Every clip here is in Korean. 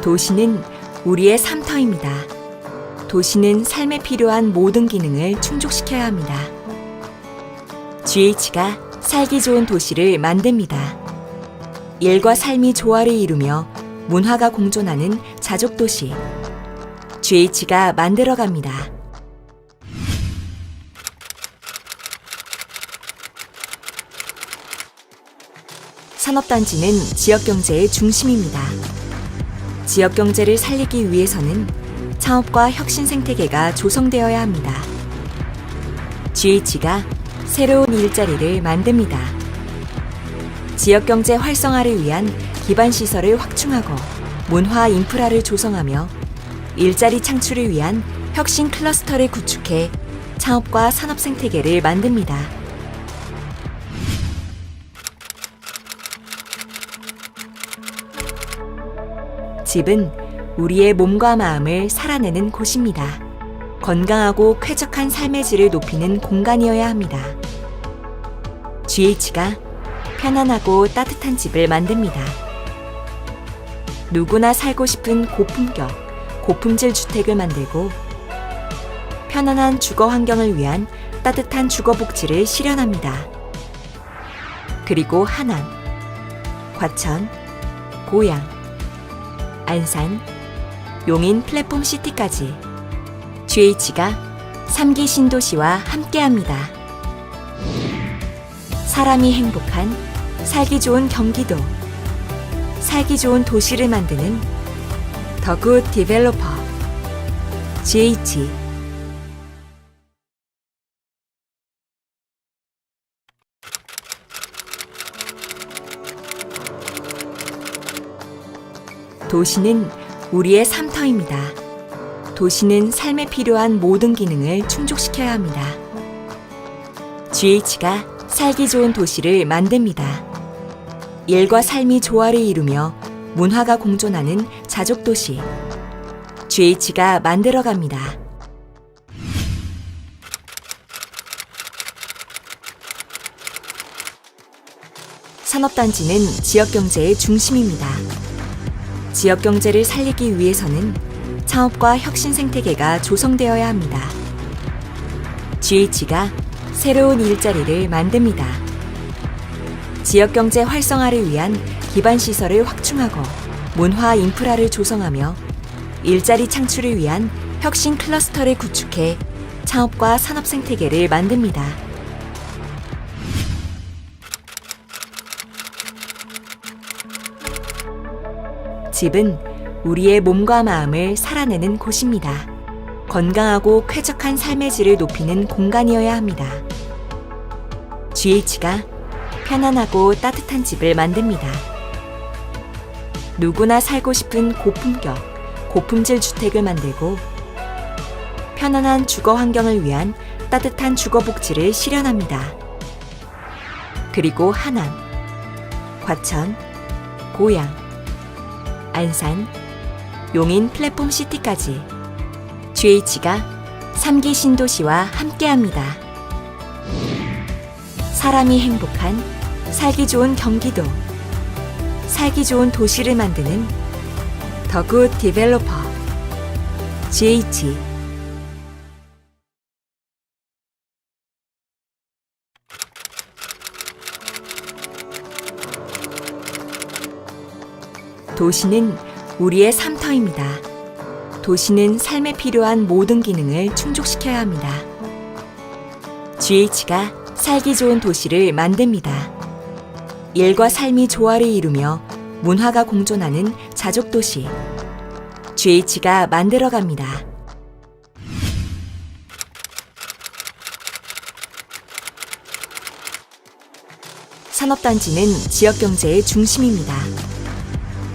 도시는 우리의 삶터입니다. 도시는 삶에 필요한 모든 기능을 충족시켜야 합니다. GH가 살기 좋은 도시를 만듭니다. 일과 삶이 조화를 이루며 문화가 공존하는 자족도시. GH가 만들어갑니다. 산업단지는 지역경제의 중심입니다. 지역경제를 살리기 위해서는 창업과 혁신 생태계가 조성되어야 합니다. GH가 새로운 일자리를 만듭니다. 지역경제 활성화를 위한 기반시설을 확충하고 문화 인프라를 조성하며 일자리 창출을 위한 혁신 클러스터를 구축해 창업과 산업 생태계를 만듭니다. 집은 우리의 몸과 마음을 살아내는 곳입니다. 건강하고 쾌적한 삶의 질을 높이는 공간이어야 합니다. GH가 편안하고 따뜻한 집을 만듭니다. 누구나 살고 싶은 고품격, 고품질 주택을 만들고 편안한 주거 환경을 위한 따뜻한 주거 복지를 실현합니다. 그리고 하남, 과천, 고양, 안산, 용인 플랫폼 시티까지 GH가 3기 신도시와 함께합니다. 사람이 행복한 살기 좋은 경기도, 살기 좋은 도시를 만드는 더 굿 디벨로퍼 GH. 도시는 우리의 삶터입니다. 도시는 삶에 필요한 모든 기능을 충족시켜야 합니다. GH가 살기 좋은 도시를 만듭니다. 일과 삶이 조화를 이루며 문화가 공존하는 자족도시. GH가 만들어갑니다. 산업단지는 지역경제의 중심입니다. 지역경제를 살리기 위해서는 창업과 혁신 생태계가 조성되어야 합니다. GH가 새로운 일자리를 만듭니다. 지역경제 활성화를 위한 기반시설을 확충하고 문화 인프라를 조성하며 일자리 창출을 위한 혁신 클러스터를 구축해 창업과 산업 생태계를 만듭니다. 집은 우리의 몸과 마음을 살아내는 곳입니다. 건강하고 쾌적한 삶의 질을 높이는 공간이어야 합니다. GH가 편안하고 따뜻한 집을 만듭니다. 누구나 살고 싶은 고품격, 고품질 주택을 만들고 편안한 주거 환경을 위한 따뜻한 주거 복지를 실현합니다. 그리고 하남, 과천, 고양, 안산, 용인 플랫폼 시티까지 GH가 3기 신도시와 함께합니다. 사람이 행복한 살기 좋은 경기도, 살기 좋은 도시를 만드는 더 굿 디벨로퍼 GH. 도시는 우리의 삶터입니다. 도시는 삶에 필요한 모든 기능을 충족시켜야 합니다. GH가 살기 좋은 도시를 만듭니다. 일과 삶이 조화를 이루며 문화가 공존하는 자족도시. GH가 만들어갑니다. 산업단지는 지역경제의 중심입니다.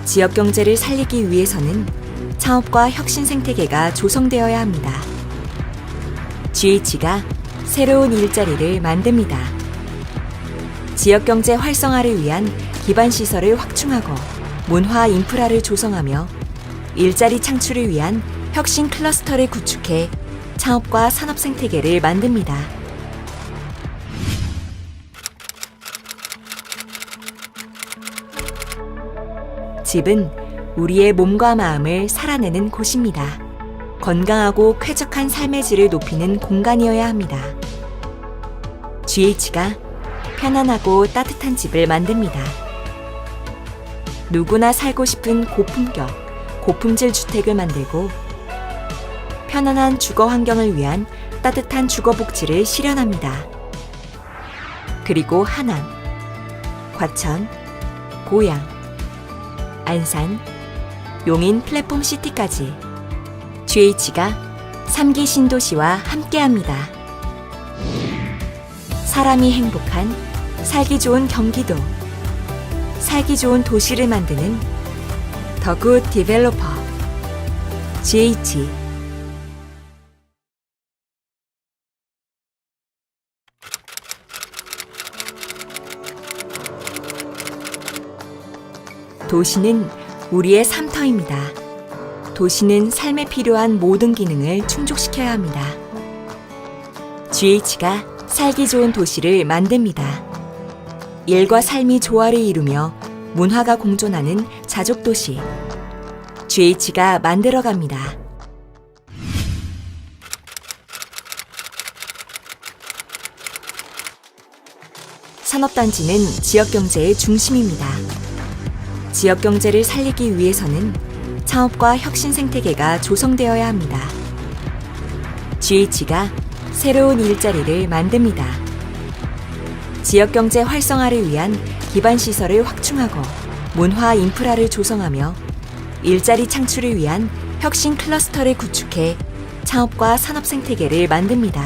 지역경제를 살리기 위해서는 창업과 혁신 생태계가 조성되어야 합니다. GH가 새로운 일자리를 만듭니다. 지역경제 활성화를 위한 기반시설을 확충하고 문화 인프라를 조성하며 일자리 창출을 위한 혁신 클러스터를 구축해 창업과 산업 생태계를 만듭니다. 집은 우리의 몸과 마음을 살아내는 곳입니다. 건강하고 쾌적한 삶의 질을 높이는 공간이어야 합니다. GH가 편안하고 따뜻한 집을 만듭니다. 누구나 살고 싶은 고품격, 고품질 주택을 만들고 편안한 주거 환경을 위한 따뜻한 주거 복지를 실현합니다. 그리고 하남, 과천, 고양, 안산, 용인 플랫폼 시티까지 GH가 3기 신도시와 함께합니다. 사람이 행복한 살기 좋은 경기도, 살기 좋은 도시를 만드는 더 굿 디벨로퍼 GH. 도시는 우리의 삶터입니다. 도시는 삶에 필요한 모든 기능을 충족시켜야 합니다. GH가 살기 좋은 도시를 만듭니다. 일과 삶이 조화를 이루며 문화가 공존하는 자족도시 GH가 만들어갑니다. 산업단지는 지역경제의 중심입니다. 지역경제를 살리기 위해서는 창업과 혁신 생태계가 조성되어야 합니다. GH가 새로운 일자리를 만듭니다. 지역경제 활성화를 위한 기반시설을 확충하고 문화 인프라를 조성하며 일자리 창출을 위한 혁신 클러스터를 구축해 창업과 산업 생태계를 만듭니다.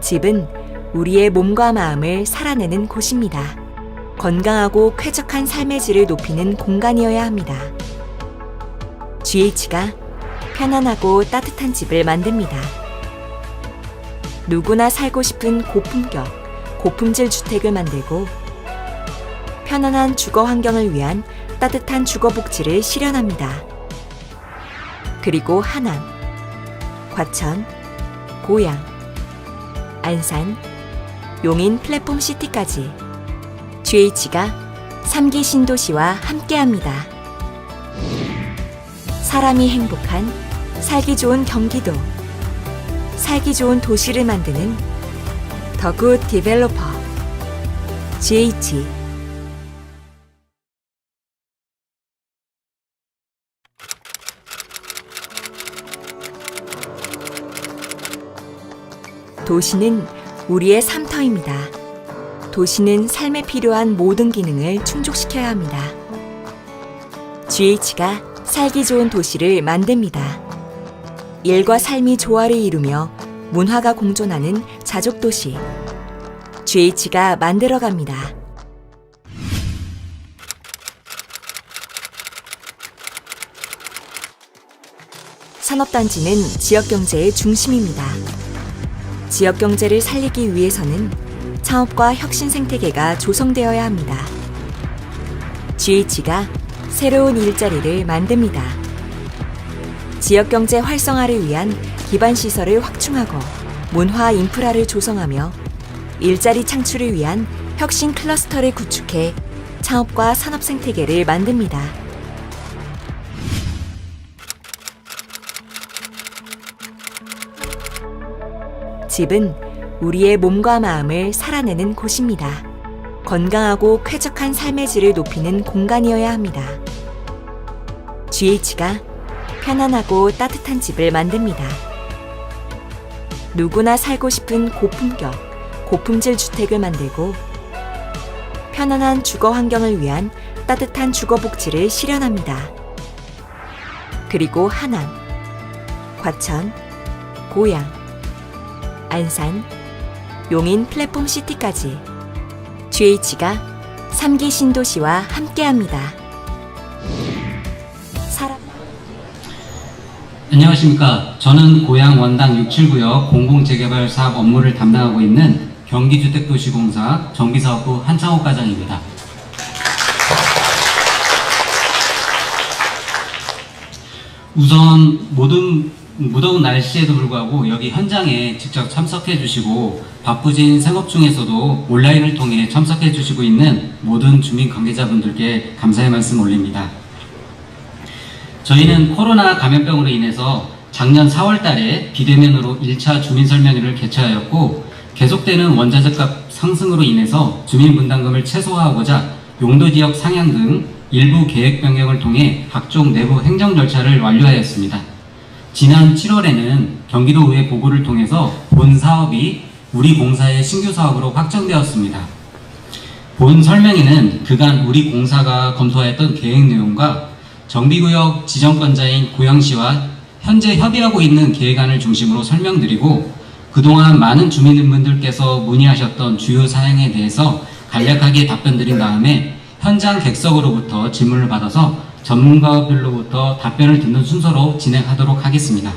집은 우리의 몸과 마음을 살아내는 곳입니다. 건강하고 쾌적한 삶의 질을 높이는 공간이어야 합니다. GH가 편안하고 따뜻한 집을 만듭니다. 누구나 살고 싶은 고품격, 고품질 주택을 만들고 편안한 주거 환경을 위한 따뜻한 주거 복지를 실현합니다. 그리고 하남, 과천, 고양, 안산, 용인 플랫폼 시티까지 GH가 3기 신도시와 함께합니다. 사람이 행복한 살기 좋은 경기도, 살기 좋은 도시를 만드는 더 굿 디벨로퍼 GH. 도시는 우리의 삶터입니다. 도시는 삶에 필요한 모든 기능을 충족시켜야 합니다. GH가 살기 좋은 도시를 만듭니다. 일과 삶이 조화를 이루며 문화가 공존하는 자족도시 GH가 만들어갑니다. 산업단지는 지역경제의 중심입니다. 지역경제를 살리기 위해서는 창업과 혁신 생태계가 조성되어야 합니다. GH가 새로운 일자리를 만듭니다. 지역경제 활성화를 위한 기반시설을 확충하고 문화 인프라를 조성하며 일자리 창출을 위한 혁신 클러스터를 구축해 창업과 산업 생태계를 만듭니다. 집은 우리의 몸과 마음을 살아내는 곳입니다. 건강하고 쾌적한 삶의 질을 높이는 공간이어야 합니다. GH가 편안하고 따뜻한 집을 만듭니다. 누구나 살고 싶은 고품격, 고품질 주택을 만들고 편안한 주거 환경을 위한 따뜻한 주거 복지를 실현합니다. 그리고 하남, 과천, 고양, 안산, 용인 플랫폼 시티까지 GH가 3기 신도시와 함께합니다. 안녕하십니까. 저는 고양 원당 679역 공공재개발 사업 업무를 담당하고 있는 경기주택도시공사 정비사업부 한창옥 과장입니다. 우선 모든 무더운 날씨에도 불구하고 여기 현장에 직접 참석해 주시고 바쁘신 생업 중에서도 온라인을 통해 참석해 주시고 있는 모든 주민 관계자분들께 감사의 말씀 올립니다. 저희는 코로나 감염병으로 인해서 작년 4월 달에 비대면으로 1차 주민설명회를 개최하였고, 계속되는 원자재 값 상승으로 인해서 주민분담금을 최소화하고자 용도지역 상향 등 일부 계획 변경을 통해 각종 내부 행정 절차를 완료하였습니다. 지난 7월에는 경기도의회 보고를 통해서 본 사업이 우리 공사의 신규 사업으로 확정되었습니다. 본 설명에는 그간 우리 공사가 검토하였던 계획 내용과 정비구역 지정권자인 고양시와 현재 협의하고 있는 계획안을 중심으로 설명드리고, 그동안 많은 주민분들께서 문의하셨던 주요 사항에 대해서 간략하게 답변드린 다음에 현장 객석으로부터 질문을 받아서 전문가별로부터 답변을 듣는 순서로 진행하도록 하겠습니다.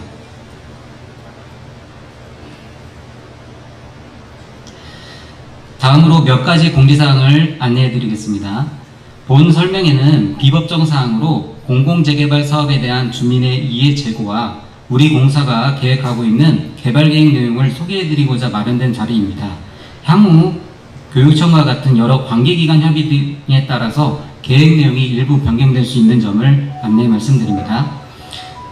다음으로 몇 가지 공지사항을 안내해 드리겠습니다. 본 설명에는 비법정 사항으로 공공재개발 사업에 대한 주민의 이해 제고와 우리 공사가 계획하고 있는 개발 계획 내용을 소개해 드리고자 마련된 자리입니다. 향후 교육청과 같은 여러 관계기관 협의 등에 따라서 계획 내용이 일부 변경될 수 있는 점을 안내 말씀드립니다.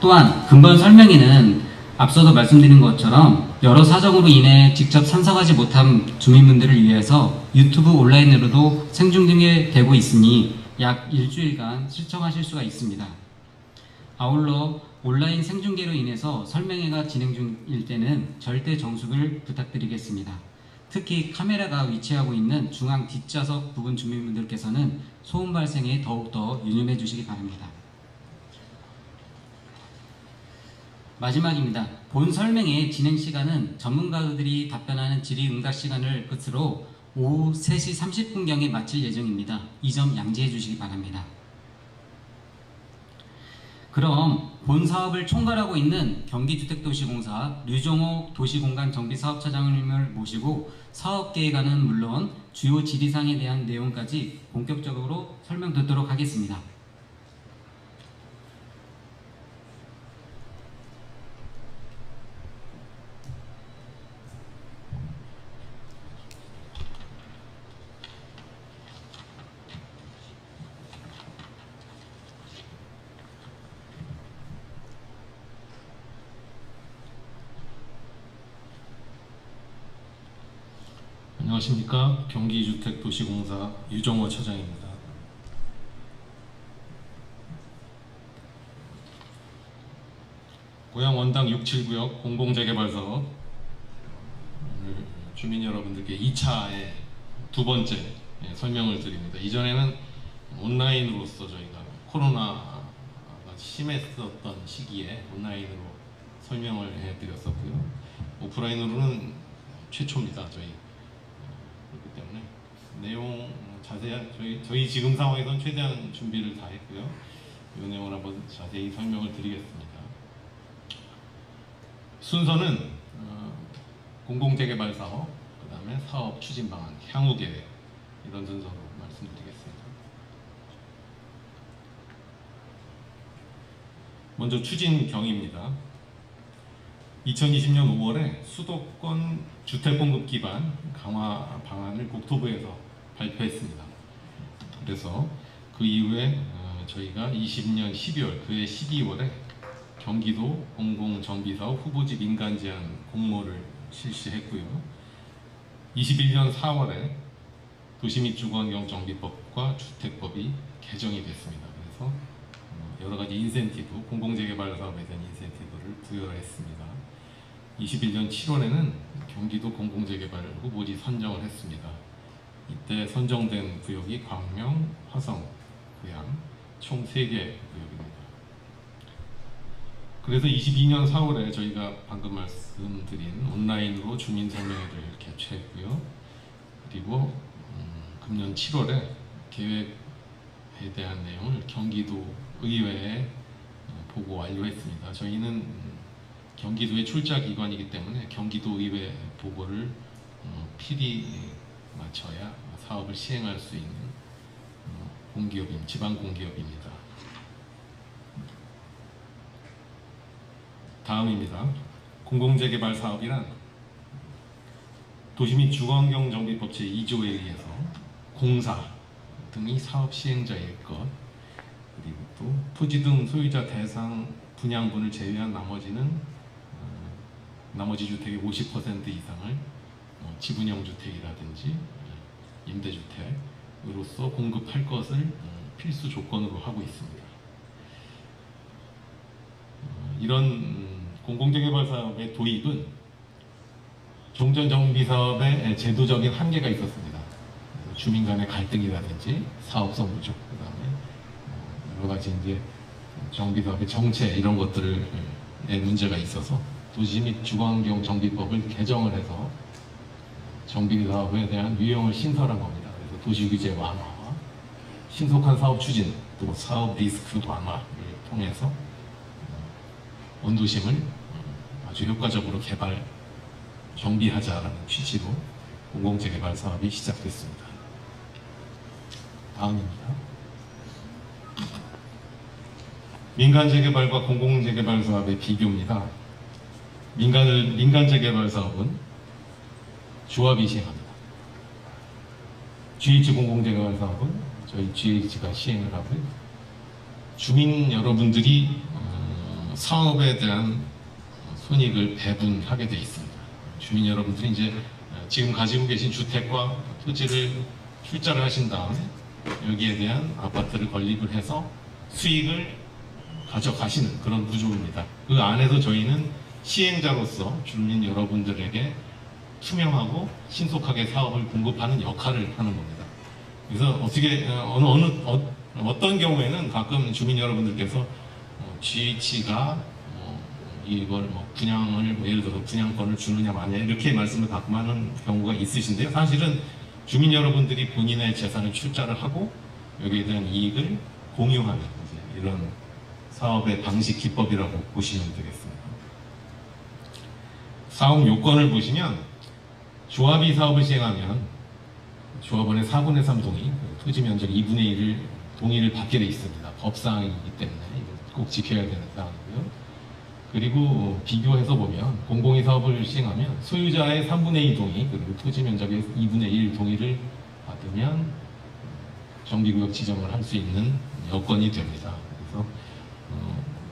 또한 근본 설명에는 앞서도 말씀드린 것처럼 여러 사정으로 인해 직접 참석하지 못한 주민분들을 위해서 유튜브 온라인으로도 생중계되고 있으니 약 일주일간 시청하실 수가 있습니다. 아울러 온라인 생중계로 인해서 설명회가 진행 중일 때는 절대 정숙을 부탁드리겠습니다. 특히 카메라가 위치하고 있는 중앙 뒷좌석 부분 주민분들께서는 소음 발생에 더욱더 유념해 주시기 바랍니다. 마지막입니다. 본 설명의 진행 시간은 전문가들이 답변하는 질의응답 시간을 끝으로 오후 3시 30분경에 마칠 예정입니다. 이 점 양지해 주시기 바랍니다. 그럼 본 사업을 총괄하고 있는 경기주택도시공사 류종옥 도시공간정비사업차장님을 모시고 사업계획안은 물론 주요 질의사항에 대한 내용까지 본격적으로 설명 듣도록 하겠습니다. 안녕하십니까. 경기주택도시공사 유정호 차장입니다. 고양 원당 679역 공공재개발사업, 오늘 주민 여러분들께 2차의 두 번째 설명을 드립니다. 이전에는 온라인으로서 저희가 코로나가 심했었던 시기에 온라인으로 설명을 해드렸었고요. 오프라인으로는 최초입니다. 그렇기 때문에 내용 자세한 저희 지금 상황에서는 최대한 준비를 다 했고요. 이 내용을 한번 자세히 설명을 드리겠습니다. 순서는 공공재개발 사업, 그 다음에 사업 추진 방안, 향후 계획, 이런 순서로 말씀드리겠습니다. 먼저 추진 경위입니다. 2020년 5월에 수도권 주택공급 기반 강화 방안을 국토부에서 발표했습니다. 그래서 그 이후에 저희가 20년 12월, 그해 12월에 경기도 공공정비사업 후보지 민간 제안 공모를 실시했고요. 21년 4월에 도시및주거환경정비법과 주택법이 개정이 됐습니다. 그래서 여러 가지 인센티브, 공공재개발 사업에 대한 인센티브를 부여했습니다. 21년 7월에는 경기도 공공재개발 후보지 선정을 했습니다. 이때 선정된 구역이 광명, 화성, 고양 총 3개 구역입니다. 그래서 22년 4월에 저희가 방금 말씀드린 온라인으로 주민설명회를 개최했고요. 그리고 금년 7월에 계획에 대한 내용을 경기도 의회에 보고 완료했습니다. 저희는 경기도의 출자 기관이기 때문에 경기도 의회 보고를 필히 마쳐야 사업을 시행할 수 있는 지방 공기업입니다. 다음입니다. 공공재개발 사업이란 도시 및 주거환경 정비법 제2조에 의해서 공사 등이 사업 시행자일 것, 그리고 또 토지 등 소유자 대상 분양분을 제외한 나머지 주택의 50% 이상을 지분형 주택이라든지 임대주택으로서 공급할 것을 필수 조건으로 하고 있습니다. 이런 공공재개발 사업의 도입은 종전정비 사업의 제도적인 한계가 있었습니다. 주민 간의 갈등이라든지 사업성 부족, 그다음에 여러 가지 이제 정비 사업의 정체 이런 것들의 문제가 있어서 도시 및 주거환경 정비법을 개정을 해서 정비 사업에 대한 유형을 신설한 겁니다. 그래서 도시 규제 완화와 신속한 사업 추진, 또 사업 리스크 완화를 통해서 원도심을 아주 효과적으로 개발, 정비하자라는 취지로 공공재개발 사업이 시작됐습니다. 다음입니다. 민간재개발과 공공재개발 사업의 비교입니다. 민간재개발 사업은 조합이 시행합니다. GH 공공재개발 사업은 저희 GH가 시행을 하고요. 주민 여러분들이 사업에 대한 손익을 배분하게 되어 있습니다. 주민 여러분들이 이제 지금 가지고 계신 주택과 토지를 출자를 하신 다음에 여기에 대한 아파트를 건립을 해서 수익을 가져가시는 그런 구조입니다. 그 안에서 저희는 시행자로서 주민 여러분들에게 투명하고 신속하게 사업을 공급하는 역할을 하는 겁니다. 그래서 어떤 경우에는 가끔 주민 여러분들께서 GH가 이걸 분양을 예를 들어서 분양권을 주느냐 마냐 이렇게 말씀을 가끔 하는 경우가 있으신데요. 사실은 주민 여러분들이 본인의 재산을 출자를 하고 여기에 대한 이익을 공유하는 이런 사업의 방식 기법이라고 보시면 되겠습니다. 사업 요건을 보시면 조합이 사업을 시행하면 조합원의 4분의 3 동의, 토지 면적 2분의 1을 동의를 받게 돼 있습니다. 법사항이기 때문에 꼭 지켜야 되는 사항이고요. 그리고 비교해서 보면 공공이 사업을 시행하면 소유자의 3분의 2 동의, 그리고 토지 면적의 2분의 1 동의를 받으면 정비구역 지정을 할 수 있는 여건이 됩니다. 그래서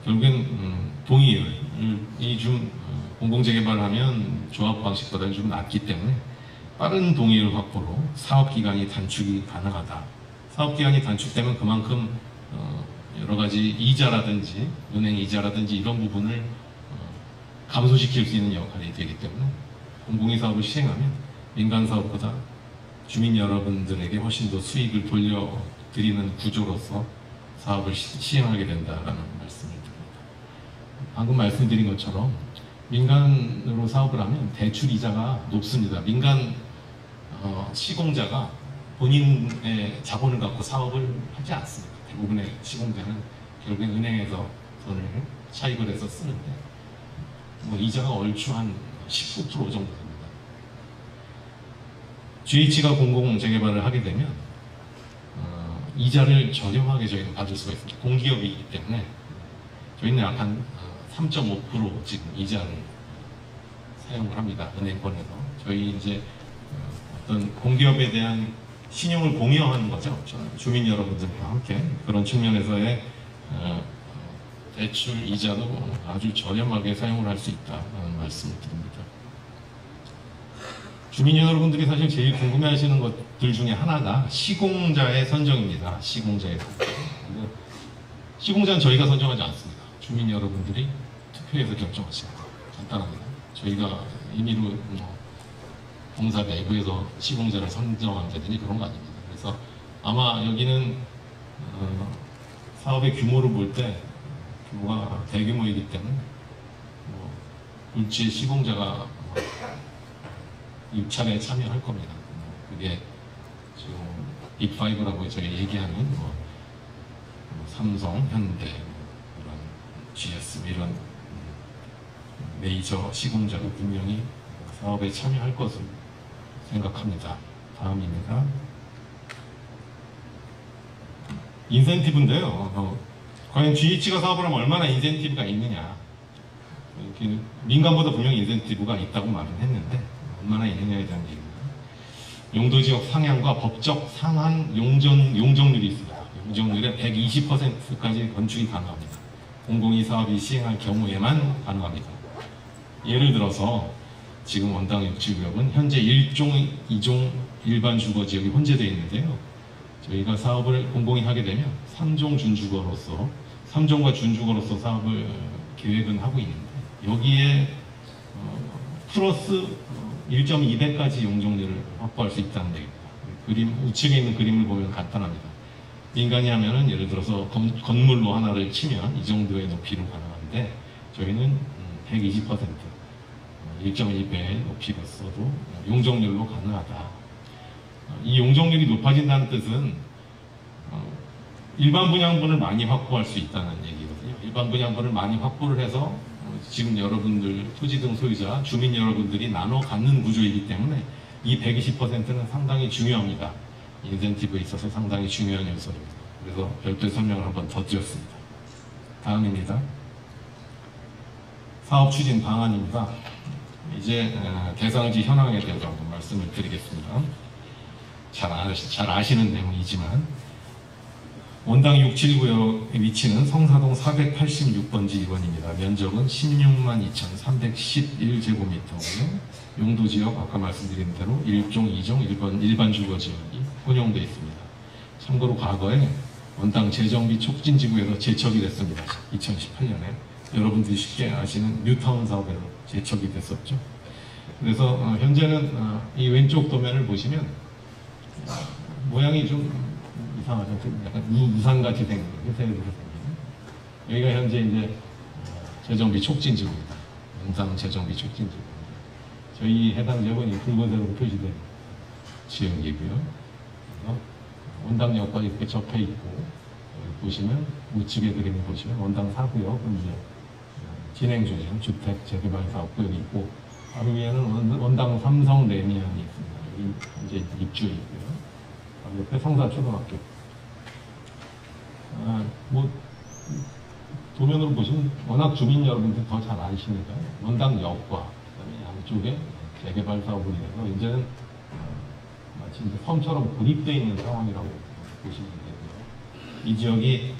결국엔 동의율이 좀 공공재개발하면 조합 방식보다는 좀 낮기 때문에 빠른 동의율 확보로 사업기간이 단축이 가능하다. 사업기간이 단축되면 그만큼 여러 가지 이자라든지 은행 이자라든지 이런 부분을 감소시킬 수 있는 역할이 되기 때문에 공공이 사업을 시행하면 민간 사업보다 주민 여러분들에게 훨씬 더 수익을 돌려드리는 구조로서 사업을 시행하게 된다라는 말씀을 드립니다. 방금 말씀드린 것처럼 민간으로 사업을 하면 대출 이자가 높습니다. 민간 시공자가 본인의 자본을 갖고 사업을 하지 않습니다. 대부분의 시공자는 결국엔 은행에서 돈을 차입을 해서 쓰는데 이자가 얼추 한 19% 정도 됩니다. GH가 공공재개발을 하게 되면 이자를 저렴하게 저희는 받을 수가 있습니다. 공기업이기 때문에 저희는 약 한 3.5% 지금 이자를 사용을 합니다. 은행권에서. 저희 이제 어떤 공기업에 대한 신용을 공유하는 거죠. 주민 여러분들과 함께 그런 측면에서의 대출 이자도 아주 저렴하게 사용을 할 수 있다는 말씀을 드립니다. 주민 여러분들이 사실 제일 궁금해하시는 것들 중에 하나가 시공자의 선정입니다. 시공자의 선정. 시공자는 저희가 선정하지 않습니다. 주민 여러분들이 투표해서 결정하십니다. 간단합니다. 저희가 임의로 공사 내부에서 시공자를 선정한다든지 그런 거 아닙니다. 그래서 아마 여기는 사업의 규모를 볼 때 규모가 대규모이기 때문에 물질 시공자가 입찰에 참여할 겁니다. 그게 지금 빅5라고 저희 얘기하는 삼성, 현대, 이런 GS 이런 메이저 시공자가 분명히 사업에 참여할 것을 생각합니다. 다음입니다. 인센티브인데요. 과연 GH가 사업을 하면 얼마나 인센티브가 있느냐. 민간보다 분명히 인센티브가 있다고 말은 했는데 얼마나 있느냐에 대한 얘기입니다. 용도지역 상향과 법적 상한 용적률이 있습니다. 용적률의 120%까지 건축이 가능합니다. 공공이 사업이 시행할 경우에만 가능합니다. 예를 들어서 지금 원당 6지구역은 현재 1종, 2종 일반 주거지역이 혼재되어 있는데요. 저희가 사업을 공공이 하게 되면 3종 준주거로서 3종과 준주거로서 사업을 계획은 하고 있는데 여기에 플러스 1.2배까지 용적률을 확보할 수 있다는 얘기입니다. 우측에 있는 그림을 보면 간단합니다. 민간이 하면은 예를 들어서 건물로 하나를 치면 이 정도의 높이로 가능한데 저희는 120% 1.2배의 높이로 써도 용적률로 가능하다. 이 용적률이 높아진다는 뜻은 일반 분양분을 많이 확보할 수 있다는 얘기거든요. 일반 분양분을 많이 확보를 해서 지금 여러분들 토지 등 소유자, 주민 여러분들이 나눠 갖는 구조이기 때문에 이 120%는 상당히 중요합니다. 인센티브에 있어서 상당히 중요한 요소입니다. 그래서 별도의 설명을 한번 더 드렸습니다. 다음입니다. 사업 추진 방안입니다. 이제 대상지 현황에 대해서 한번 말씀을 드리겠습니다. 잘 아시는 내용이지만 원당 679의 위치는 성사동 486번지 1번입니다. 면적은 16만 2,311제곱미터고요. 용도지역 아까 말씀드린 대로 1종, 2종, 일반 주거지역이 혼용되어 있습니다. 참고로 과거에 원당 재정비 촉진지구에서 제척이 됐습니다. 2018년에 여러분들이 쉽게 아시는 뉴타운 사업에서 제척이 됐었죠. 그래서 현재는 이 왼쪽 도면을 보시면 모양이 좀 이상하죠. 좀 약간 우산같이 생긴 회색으로 생긴. 여기가 현재 이제 재정비 촉진지구입니다. 영상 재정비 촉진지구. 저희 해당 지역은 이 붉은색으로 표시된 지역이고요. 원당역과 이렇게 접해 있고 보시면 우측에 그림을 보시면 원당 4구역은 이제 진행 중인 주택 재개발 사업 구역이 있고 바로 위에는 원당 삼성 레미안이 있습니다. 여기 이제 입주해 있고요. 바로 옆에 성사초등학교. 뭐 도면으로 보시면 워낙 주민 여러분들 더 잘 아시니까 원당역과 그다음에 양쪽에 재개발 사업을 해서 이제는 마치 이제 섬처럼 고립되어 있는 상황이라고 보시면 되고요. 이 지역이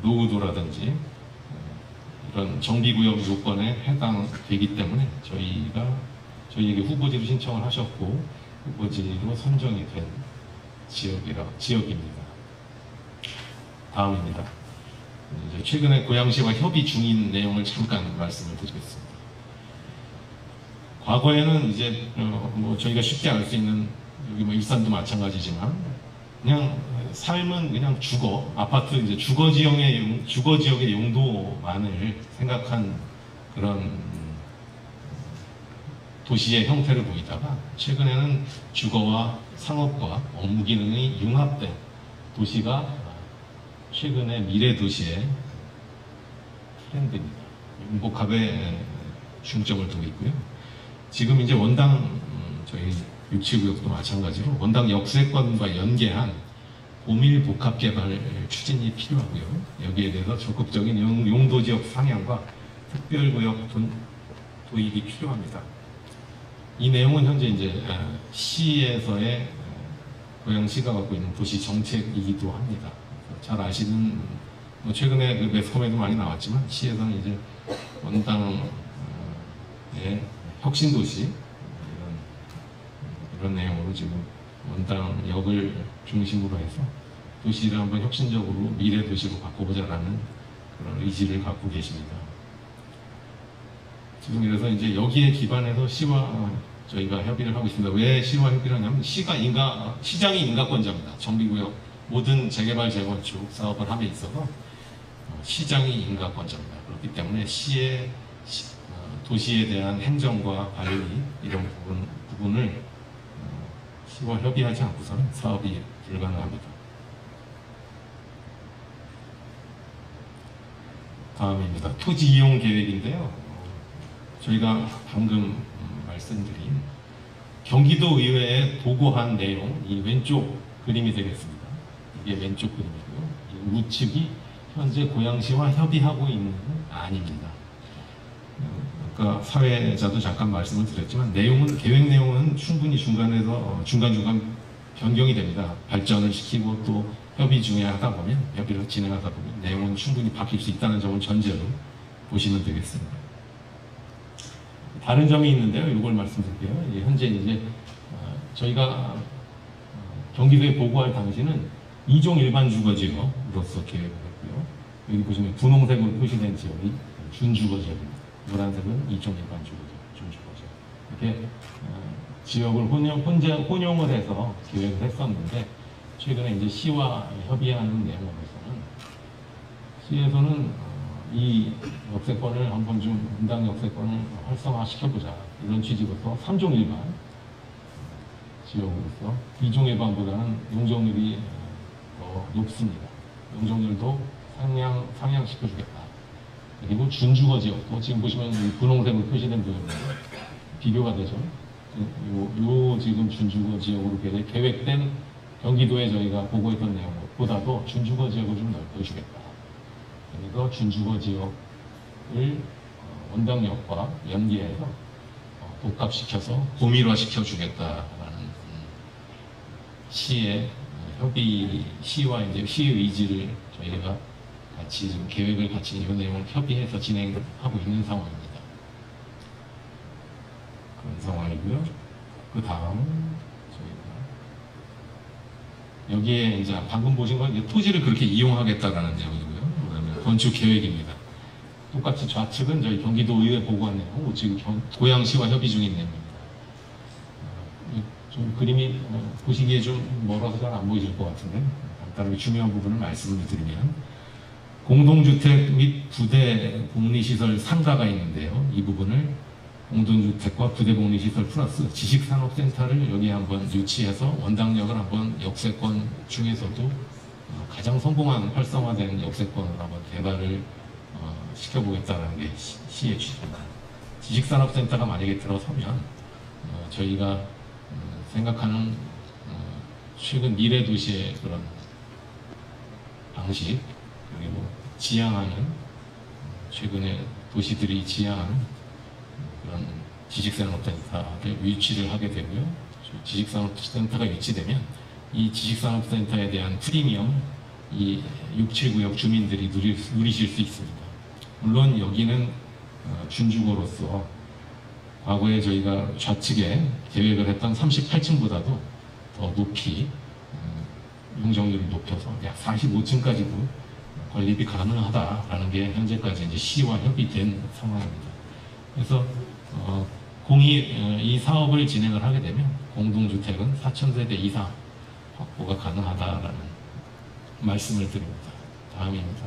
노후도라든지 이런 정비구역 요건에 해당되기 때문에 저희에게 후보지로 신청을 하셨고 후보지로 선정이 된 지역입니다. 다음입니다. 이제 최근에 고양시와 협의 중인 내용을 잠깐 말씀을 드리겠습니다. 과거에는 이제 뭐 저희가 쉽게 알 수 있는 여기 뭐 일산도 마찬가지지만 그냥 삶은 그냥 아파트 이제 주거 지역의 용도만을 생각한 그런 도시의 형태를 보이다가 최근에는 주거와 상업과 업무 기능이 융합된 도시가 최근에 미래 도시의 트렌드입니다. 융복합에 중점을 두고 있고요. 지금 이제 원당 저희 육지구역도 마찬가지로 원당 역세권과 연계한 고밀 복합 개발 추진이 필요하고요. 여기에 대해서 적극적인 용도지역 상향과 특별구역 도입이 필요합니다. 이 내용은 현재 이제 시에서의 고양시가 갖고 있는 도시 정책이기도 합니다. 잘 아시는 뭐 최근에 그 매스컴에도 많이 나왔지만 시에서는 이제 원당의 혁신도시 이런 내용으로 지금 원당역을 중심으로 해서 도시를 한번 혁신적으로 미래 도시로 바꿔보자라는 그런 의지를 갖고 계십니다. 지금 그래서 이제 여기에 기반해서 시와 저희가 협의를 하고 있습니다. 왜 시와 협의를 하냐면 시장이 인가권자입니다. 정비구역 모든 재개발 재건축 사업을 함에 있어서 시장이 인가권자입니다. 그렇기 때문에 도시에 대한 행정과 관리 이런 부분을 시와 협의하지 않고서는 사업이 불가능합니다. 다음입니다. 토지 이용 계획인데요. 저희가 방금 말씀드린 경기도 의회에 보고한 내용, 이 왼쪽 그림이 되겠습니다. 이게 왼쪽 그림이고요. 이 우측이 현재 고양시와 협의하고 있는 안입니다. 아까 사회자도 잠깐 말씀을 드렸지만 계획 내용은 충분히 중간에서 중간중간 변경이 됩니다. 발전을 시키고 또 협의 중에 하다 보면 협의를 진행하다 보면 내용은 충분히 바뀔 수 있다는 점을 전제로 보시면 되겠습니다. 다른 점이 있는데요. 이걸 말씀드릴게요. 현재 이제 저희가 경기도에 보고할 당시는 2종 일반 주거지역으로서 계획을 했고요. 여기 보시면 분홍색으로 표시된 지역이 준주거지역입니다. 노란색은 2종 일반 주거지역, 준주거지역. 이렇게 지역을 혼용을 해서 계획을 했었는데 최근에 이제 시와 협의하는 내용으로서는 시에서는 이 역세권을 한번 좀 분당 역세권을 활성화시켜보자 이런 취지로서 3종 일반 지역으로서 2종 일반보다는 용적률이 더 높습니다. 용적률도 상향시켜주겠다. 그리고 준주거 지역도 지금 보시면 분홍색으로 표시된 부분은 비교가 되죠. 요 지금 준주거 지역으로 계획된 경기도에 저희가 보고했던 내용보다도 준주거 지역을 좀 넓혀주겠다. 그래서 준주거 지역을 원당역과 연계해서 복합시켜서 고밀화시켜 주겠다라는 시의 시와 이제 시의 의지를 저희가 같이 지금 계획을 같이 이 내용을 협의해서 진행하고 있는 상황입니다. 그런 상황이고요. 그 다음 저희가 여기에 이제 방금 보신 건 이제 토지를 그렇게 이용하겠다라는 내용이고요. 그다음에 건축 계획입니다. 똑같이 좌측은 저희 경기도의회 보고한 내용, 우측은 고양시와 협의 중인 내용입니다. 좀 그림이 보시기에 좀 멀어서 잘 안 보이실 것 같은데 간단하게 중요한 부분을 말씀을 드리면 공동주택 및 부대 복리시설 상가가 있는데요. 이 부분을 공동주택과 부대 복리시설 플러스 지식산업센터를 여기에 한번 유치해서 원당역을 한번 역세권 중에서도 가장 성공한 활성화된 역세권을 한번 개발을 시켜보겠다는 게 시의 취지입니다. 지식산업센터가 만약에 들어서면 저희가 생각하는 최근 미래 도시의 그런 방식 그리고 지향하는 최근에 도시들이 지향하는 그런 지식산업센터를 유치를 하게 되고요. 지식산업센터가 유치되면 이 지식산업센터에 대한 프리미엄 이 67구역 주민들이 누리실 수 있습니다. 물론 여기는 준주거로서 과거에 저희가 좌측에 계획을 했던 38층보다도 더 높이 용적률을 높여서 약 45층까지도 건립이 가능하다라는 게 현재까지 이제 시와 협의된 상황입니다. 그래서 이 사업을 진행을 하게 되면 공동주택은 4,000세대 이상 확보가 가능하다라는 말씀을 드립니다. 다음입니다.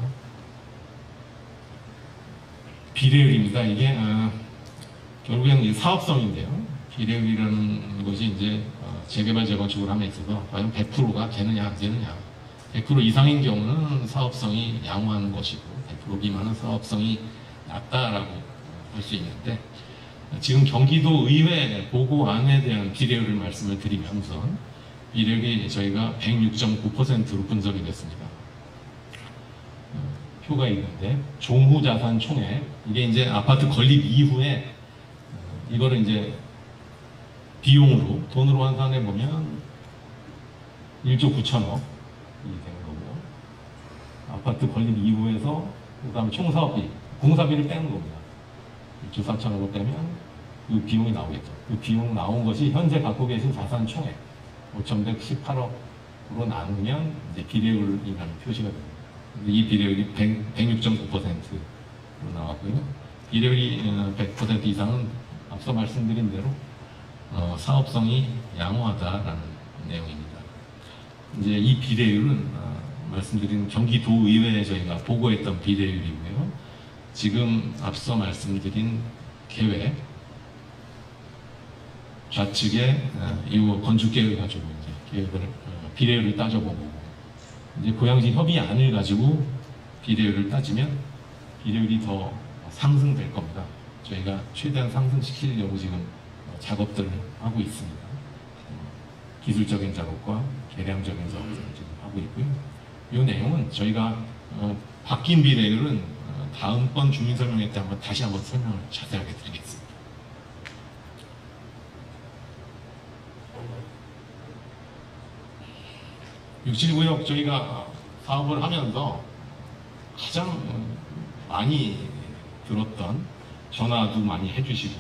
비례율입니다. 이게 결국에는 사업성인데요. 비례율이라는 것이 이제 재개발 재건축을 함에 있어서 과연 100%가 되느냐 안 되느냐. 100% 이상인 경우는 사업성이 양호한 것이고 100% 미만은 사업성이 낮다라고 할 수 있는데 지금 경기도 의회 보고안에 대한 비례율을 말씀을 드리면 우선 비례율이 저희가 106.9%로 분석이 됐습니다. 표가 있는데 종후자산 총액 이게 이제 아파트 건립 이후에 이거를 이제 비용으로 돈으로 환산해 보면 1조 9천억이 되는 거고요. 아파트 건립 이후에서 그다음에 총사업비, 공사비를 빼는 겁니다. 1조 4천억을 빼면 그 비용이 나오겠죠. 그 비용 나온 것이 현재 갖고 계신 자산 총액 5,118억으로 나누면 이제 비례율이라는 표시가 됩니다. 이 비례율이 106.9%로 나왔고요. 비례율이 100% 이상은 앞서 말씀드린 대로 사업성이 양호하다라는 내용입니다. 이제 이 비례율은 말씀드린 경기도의회에 저희가 보고했던 비례율이고요. 지금 앞서 말씀드린 계획 좌측에 이 건축 계획을 가지고 이제 계획을 비례율을 따져보고 이제 고양시 협의안을 가지고 비례율을 따지면 비례율이 더 상승될 겁니다. 저희가 최대한 상승시키려고 지금 작업들을 하고 있습니다. 기술적인 작업과 계량적인 작업들을 지금 하고 있고요. 이 내용은 저희가 바뀐 비례율은 다음번 주민설명회 때 다시 한번 설명을 자세하게 드리겠습니다. 육칠구역 저희가 사업을 하면서 가장 많이 들었던, 전화도 많이 해주시고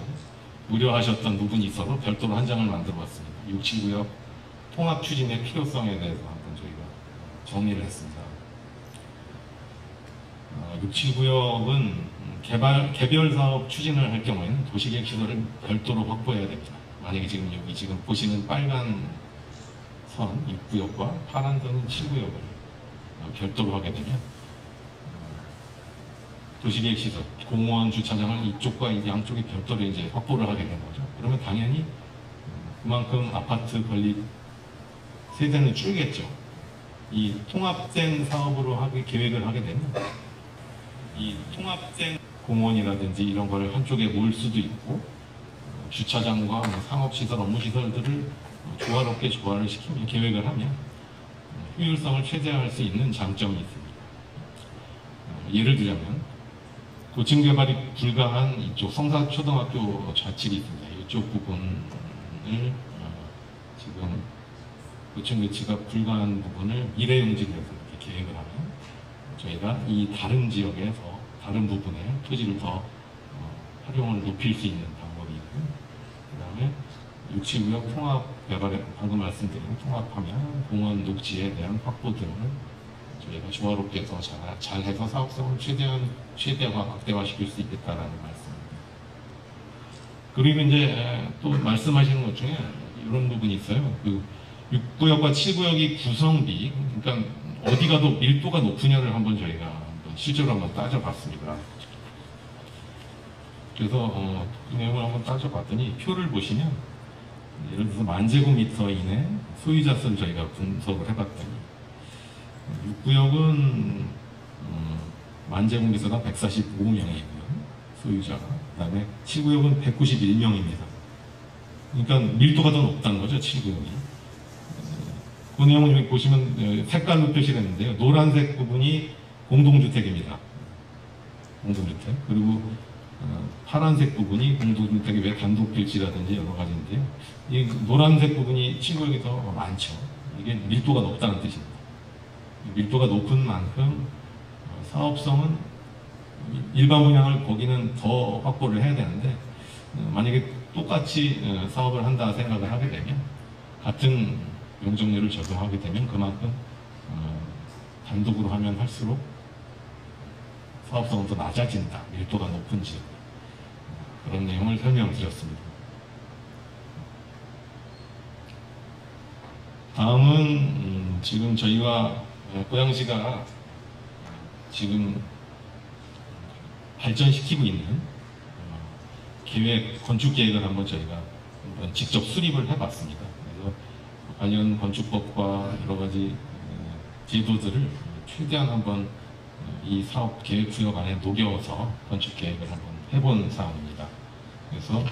우려하셨던 부분이 있어서 별도로 한 장을 만들어 봤습니다. 679역 통합 추진의 필요성에 대해서 한번 저희가 정리를 했습니다. 679역은 개별 사업 추진을 할 경우에는 도시계획 시설을 별도로 확보해야 됩니다. 만약에 지금 보시는 빨간 선 6구역과 파란 선인 7구역을 별도로 하게 되면 도시계획 시설, 공무원 주차장을 이쪽과 양쪽에 별도로 이제 확보를 하게 되는 거죠. 그러면 당연히 그만큼 아파트 건립 세대는 줄겠죠. 이 통합된 사업으로 계획을 하게 되면 이 통합된 공원이라든지 이런 걸 한쪽에 모을 수도 있고, 주차장과 상업시설, 업무시설들을 조화롭게 조화를 시키면, 계획을 하면 효율성을 최대화할 수 있는 장점이 있습니다. 예를 들자면 고층 개발이 불가한 이쪽 성사초등학교 좌측이 있습니다. 이쪽 부분을 지금 고층 배치가 불가한 부분을 일회용지로 해서 이렇게 계획을 하면 저희가 이 다른 지역에서 다른 부분에 토지를 더 활용을 높일 수 있는 방법이 있고, 그 다음에 6.7구역 통합 개발에 방금 말씀드린 통합하면 공원 녹지에 대한 확보 등을 저희가 조화롭게 해서 잘 해서 사업성을 최대화 극대화시킬 수 있겠다라는 말씀입니다. 그리고 이제 또 말씀하시는 것 중에 이런 부분이 있어요. 그 6구역과 7구역이 구성비, 그러니까 어디가 더 밀도가 높으냐를 한번 저희가 실제로 한번 따져봤습니다. 그래서 그 내용을 한번 따져봤더니 표를 보시면 예를 들어서 10,000제곱미터 이내 소유자 수를 저희가 분석을 해봤더니 6구역은 10,000제곱미터당 145명이고요. 소유자가. 그 다음에 7구역은 191명입니다. 그러니까 밀도가 더 높다는 거죠, 7구역이. 그 내용은 여기 보시면 색깔로 표시를 했는데요. 노란색 부분이 공동주택입니다. 공동주택. 그리고 파란색 부분이 공동주택이 왜 단독필지라든지 여러 가지인데요. 이 노란색 부분이 7구역이 더 많죠. 이게 밀도가 높다는 뜻입니다. 밀도가 높은 만큼 사업성은 일반 분양을 거기는 더 확보를 해야 되는데, 만약에 똑같이 사업을 한다 생각을 하게 되면, 같은 용적률을 적용하게 되면 그만큼 단독으로 하면 할수록 사업성은 더 낮아진다. 밀도가 높은 지역. 그런 내용을 설명드렸습니다. 다음은 지금 저희와 고양시가 지금 발전시키고 있는 건축 계획을 한번 저희가 직접 수립을 해봤습니다. 그래서 관련 건축법과 여러 가지 제도들을 최대한 한번 이 사업 계획 구역 안에 녹여서 건축 계획을 한번 해본 사항입니다. 그래서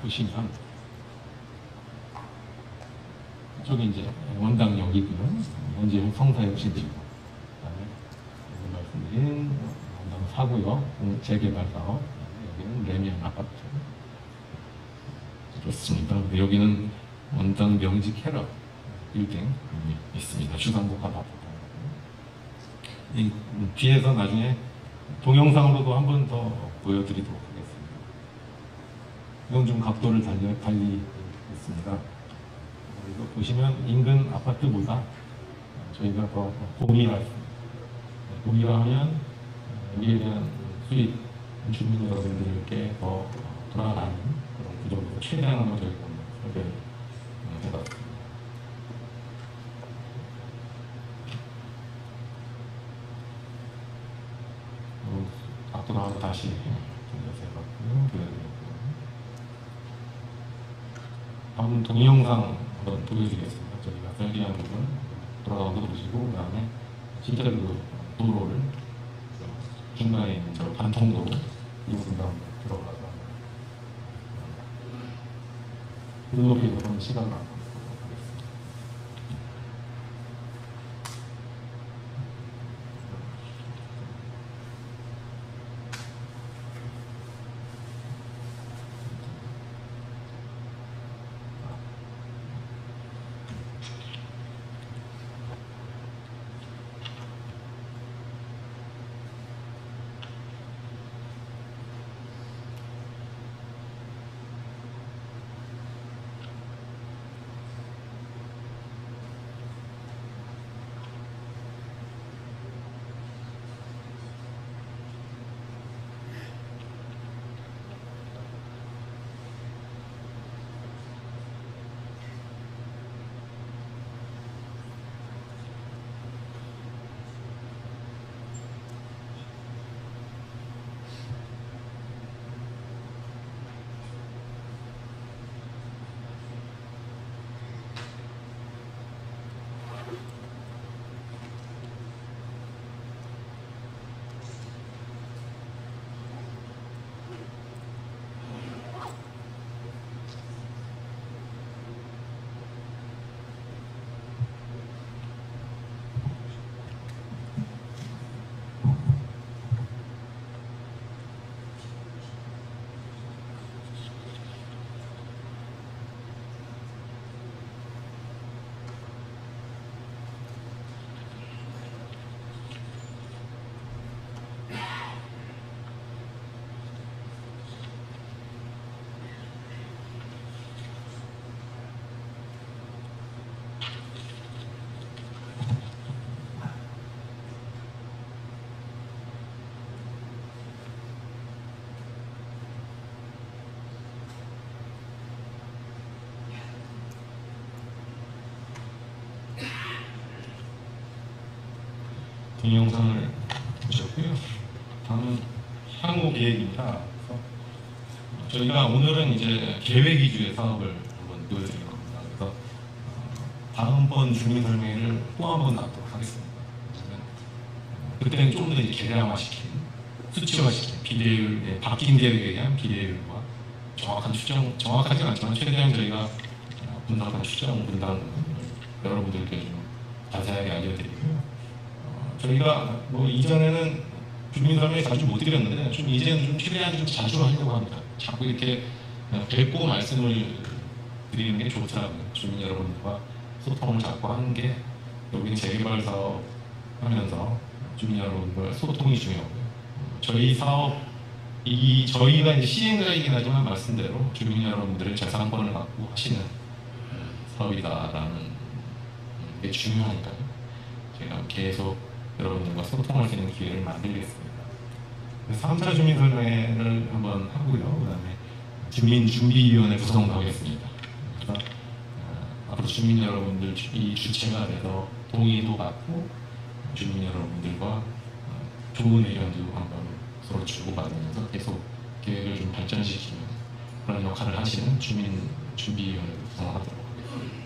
보시면 이쪽이 이제 원당역이고요. 현재 성사혁신지구. 그다음에 말씀드린 원당 4구역 재개발 사업. 여기는 레미안 아파트. 그렇습니다. 여기는 원당 명지 캐럿 빌딩 있습니다. 주상복 아파트. 이 뒤에서 나중에 동영상으로도 한 번 더 보여드리도록 하겠습니다. 이건 좀 각도를 달리 있습니다. 이거 보시면 인근 아파트보다 저희가 더 고미화하면 여기에 대한 수익 주민 여러분들께 더 돌아가는 그런 구조로 최대한 한번 저희가 해봤습니다. 앞으로 한번 다시 해봤고요. 다음 동영상 한번 보여드리겠습니다. 저희가 설계한 부분 돌아가서 보시고, 그 다음에 실제로 그 도로를 중간에 있는 저 반통도로 이 부분으로 들어가서 눈높이로 좀 시간을 갖도록 하겠습니다. 동영상을 보셨고요. 다음은 향후 계획입니다. 그래서 저희가 오늘은 이제 계획 위주의 사업을 한번 보여드릴 겁니다. 그래서 다음번 주민설명회를 또 한 번 나도록 하겠습니다. 그때는 좀 더 계량화시킨, 수치화시킨 비례율, 바뀐 계획에 대한 비례율과 정확한 추정, 정확하지는 않지만 최대한 저희가 분석한 추정 분당 여러분들께 좀 자세하게 알려드리고요. 저희가 뭐 이전에는 주민설명회 자주 못 드렸는데 좀 이제는 좀 최대한 좀 자주 하려고 합니다. 자꾸 이렇게 뵙고 말씀을 드리는 게 좋더라고요. 주민 여러분들과 소통을 자꾸 하는 게 여기는 재개발 사업 하면서 주민 여러분과 소통이 중요하고요. 저희 사업 저희가 이제 시행자이긴 하지만 말씀대로 주민 여러분들의 재산권을 갖고 하시는 사업이다라는 게 중요하니까요. 제가 계속 여러분들과 소통할 수 있는 기회를 만들겠습니다. 3차 주민설명회를 한번 하고요. 그 다음에 주민준비위원회 구성도 하겠습니다. 그래서 앞으로 주민 여러분들 이 주체가 돼서 동의도 받고 주민 여러분들과 좋은 의견도 한번 서로 주고받으면서 계속 계획을 좀 발전시키는 그런 역할을 하시는 주민준비위원회 구성하도록 하겠습니다.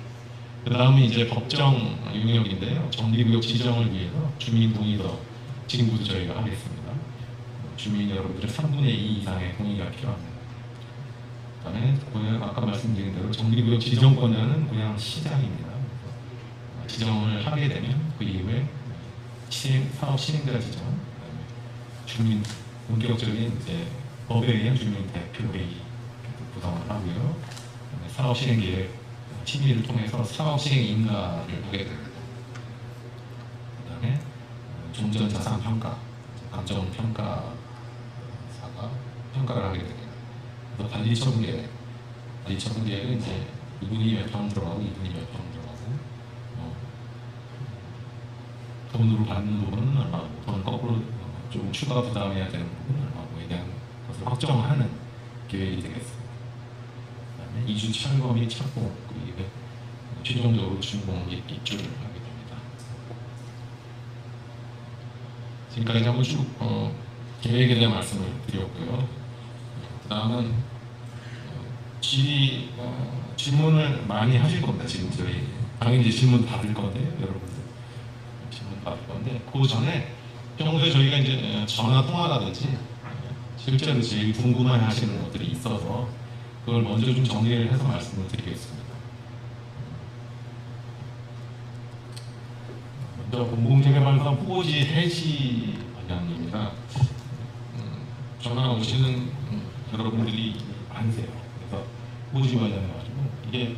그 다음은 이제 법정 용역인데요. 정비구역 지정을 위해서 주민 동의도 징구도 저희가 하겠습니다. 주민 여러분들의 3분의 2 이상의 동의가 필요합니다. 그다음에 아까 말씀드린 대로 정비구역 지정권자는 그냥 시장입니다. 지정을 하게 되면 그 이후에 사업 시행자 지정, 그다음에 주민 본격적인 이제 법에 의한 주민 대표회의 구성을 하고요. 사업 시행 계획 심의를 통해서 사업 시행 인가를 보게 됩니다. 그다음에 종전 자산 평가, 감정 평가사가 평가를 하게 됩니다. 그래서 관리 처분 계획, 관리 처분 계획은 이제 이분이 몇 평 들어가고 이분이 몇 평 들어가고 돈으로 받는 부분은 얼마고 돈 거꾸로 좀 추가 부담해야 되는 부분은 얼마고에 대한 것을 확정하는 계획이 되겠습니다. 그다음에 이주 철거 및 착공 그리고 최종적으로 준공 및 입주를 하게 됩니다. 지금까지 한번 쭉 계획에 대한 말씀을 드렸고요. 그다음은 질문을 많이 하실 겁니다. 지금 저희 당연히 이제 질문 받을 건데 여러분들 질문 받을 건데 그 전에 평소에 저희가 이제 전화 통화라든지 실제로 제일 궁금해하시는 것들이 있어서 그걸 먼저 좀 정리를 해서 말씀을 드리겠습니다. 먼저 공공재개발사 후보지 해지 관련입니다. 전화 오시는 여러분들이 많으세요. 그래서 후보지 관련해가지고 이게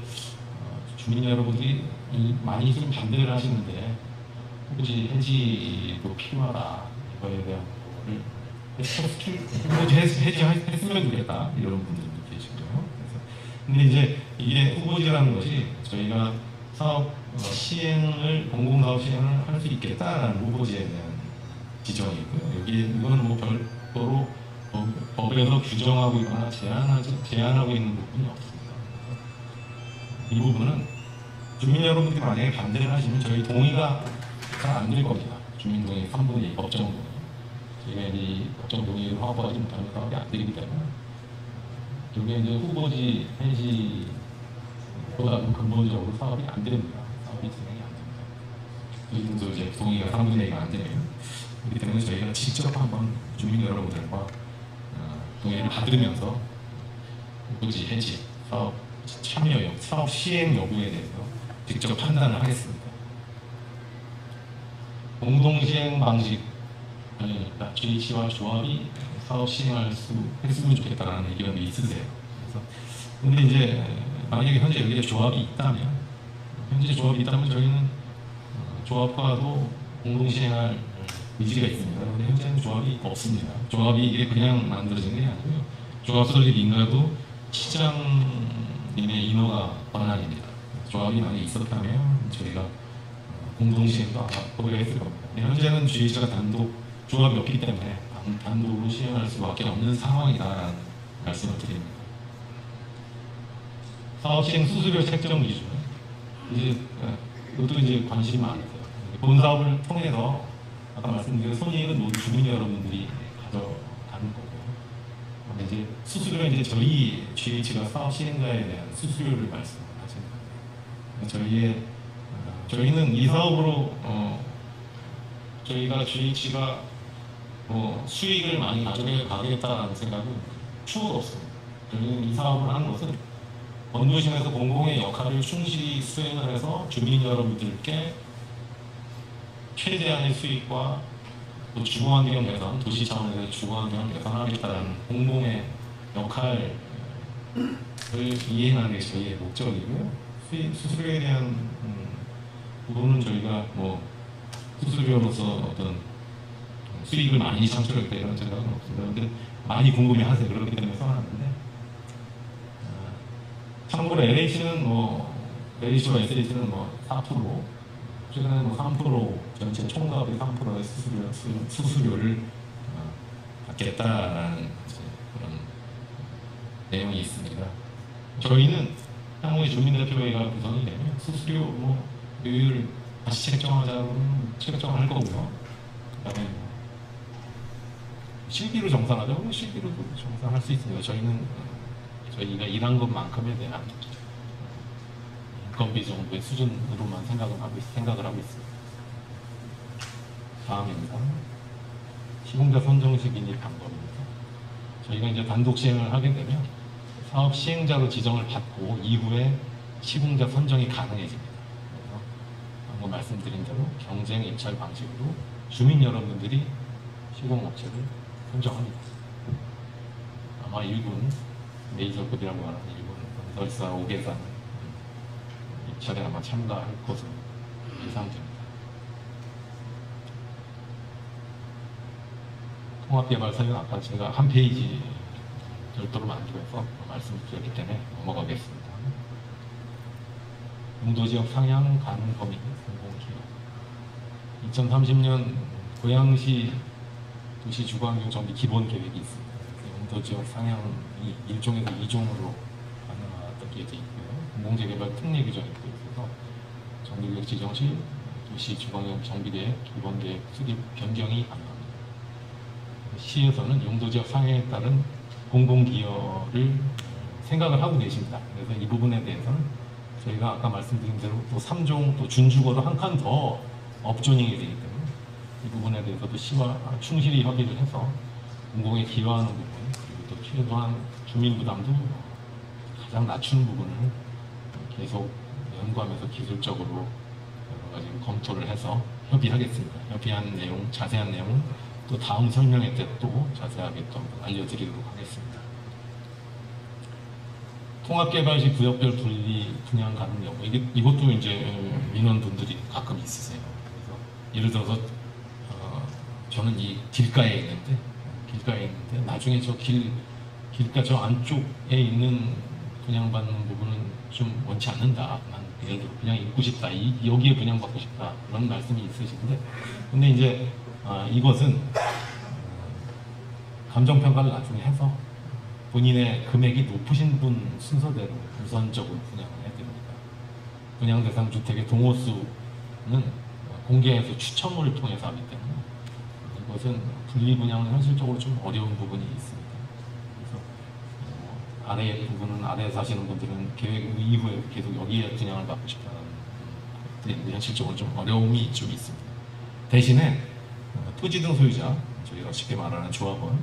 주민 여러분들이 많이 좀 반대를 하시는데 후보지 해지도 필요하다 이거에 대한 거를 후보지 해지했으면 좋겠다 이런 분들도 계시고요. 그래서 근데 이제 이게 후보지라는 것이 저희가 사업 시행을 공공사업 시행을 할 수 있겠다라는 후보지에 대한 지정이고요. 여기 이거는 뭐 별도로 법에서 규정하고 있거나 제한하고 있는 부분이 없습니다. 이 부분은 주민 여러분들이 만약에 반대를 하시면 저희 동의가 잘 안 될 겁니다. 주민 동의 3분의 2 법정 동의. 저희가 이 법정 동의를 확보하지 못하면 사업이 안 되기 때문에 여기에 이제 후보지 해지보다 근본적으로 사업이 안 됩니다. 사업이 진행이 안 됩니다. 그리고 이제 동의가 3분의 2가 안 되면 그렇기 때문에 저희가 직접 한번 주민 여러분들과 동의를 받으면서 후보지 해지, 사업 참여 여부, 사업 시행 여부에 대해서 직접 판단을 하겠습니다. 공동시행 방식 관련입니다. GH와 조합이 사업 시행할 수 했으면 좋겠다라는 의견도 있으세요. 그래서 근데 이제 만약에 현재 여기에 조합이 있다면 저희는 조합과도 공동시행할 의지가 있습니다. 그런데 현재는 조합이 없습니다. 조합이 이게 그냥 만들어지는 게 아니고요. 조합 설립 인가도 시장님의 인허가 권한입니다. 조합이 만약에 있었다면 저희가 공동시행도 아마 고려했을 겁니다. 현재는 GH가 단독 조합이 없기 때문에 단독으로 시행할 수밖에 없는 상황이다라는 말씀을 드립니다. 사업 시행 수수료 책정 기준 이제 이것도 이제 관심이 많으세요. 본 사업을 통해서 아까 말씀드린 손익은 모두 주민 여러분들이 가져가는 거고요. 근데 이제 수수료가 이제 저희 GH가 사업 시행자에 대한 수수료를 말씀하시는 거예요. 저희는 이 사업으로 저희가 GH가 뭐 수익을 많이 가져가겠다라는 생각은 추후 없습니다. 저희는 이 사업을 하는 것은 원도심에서 공공의 역할을 충실히 수행을 해서 주민 여러분들께 최대한의 수익과 또 주거환경 개선, 도시 차원에서 주거환경 개선하겠다는 공공의 역할을 이행하는 게 저희의 목적이고요. 수수료에 대한 부분은 저희가 뭐 수수료로서 어떤 수익을 많이 창출하겠다 이런 생각은 없습니다. 근데 많이 궁금해하세요. 그렇기 때문에 써놨는데 참고로 LH와 SH는 4%, 최근에 3% 전체 총가압의 3%의 수수료를 받겠다라는 그런 내용이 있습니다. 저희는 향후에 주민대표회의가 구성이 되면 수수료 요율 다시 책정하자면 책정을 할 거고요. 그다음에 실비로 정산하자 그러면 실비로도 정산할 수 있습니다. 저희가 일한 것만큼에 대한 인건비 정도의 수준으로만 생각을 하고 있습니다. 다음입니다. 시공자 선정 시기니 방법입니다. 저희가 이제 단독 시행을 하게 되면 사업 시행자로 지정을 받고 이후에 시공자 선정이 가능해집니다. 그래서 방금 말씀드린 대로 경쟁 입찰 방식으로 주민 여러분들이 시공업체를 선정합니다. 아마 일군 메이저급이라고 하는 일본 건설사 5개사 입찰에 아마 참가할 것으로 예상됩니다. 통합개발사는 아까 제가 한 페이지 별도로 만들어서 말씀드렸기 때문에 넘어가겠습니다. 용도지역 상향 가능 범위 공공기업 2030년 고양시 도시 주거환경 정비 기본 계획이 있습니다. 용도지역 상향이 1종에서 2종으로 가능하게 되어 있고요. 공공재개발 특례 규정이 되어 있어서 정비구역 지정 시 도시 주거환경 정비계획 기본 계획 수립 변경이 가능합니다. 시에서는 용도지역 상향에 따른 공공기여를 생각을 하고 계십니다. 그래서 이 부분에 대해서는 저희가 아까 말씀드린 대로 또 3종 또 준주거로 한 칸 더 업조닝이 되기 때문에 이 부분에 대해서도 시와 충실히 협의를 해서 공공에 기여하는 부분 그리고 또 최소한 주민 부담도 가장 낮추는 부분을 계속 연구하면서 기술적으로 여러 가지 검토를 해서 협의하겠습니다. 협의한 내용, 자세한 내용은 또 다음 설명회 때 또 자세하게 또 알려드리도록 하겠습니다. 통합개발 시 구역별 분리 분양 가능 여부 이것도 이제 민원분들이 가끔 있으세요. 그래서 예를 들어서 저는 이 길가에 있는데 나중에 저 길가 저 안쪽에 있는 분양받는 부분은 좀 원치 않는다. 난 예를 들어 그냥 있고 싶다. 여기에 분양받고 싶다. 그런 말씀이 있으신데 근데 이제 이것은 감정평가를 나중에 해서 본인의 금액이 높으신 분 순서대로 우선적으로 분양을 해드립니다. 분양 대상 주택의 동호수는 공개해서 추첨을 통해서 하기 때문에 이것은 분리 분양은 현실적으로 좀 어려운 부분이 있습니다. 그래서 아래 부분은 아래에 사시는 분들은 계획 이후에 계속 여기에 분양을 받고 싶다는 것들이 현실적으로 좀 어려움이 좀 있습니다. 대신에 토지 등 소유자, 저희가 쉽게 말하는 조합원,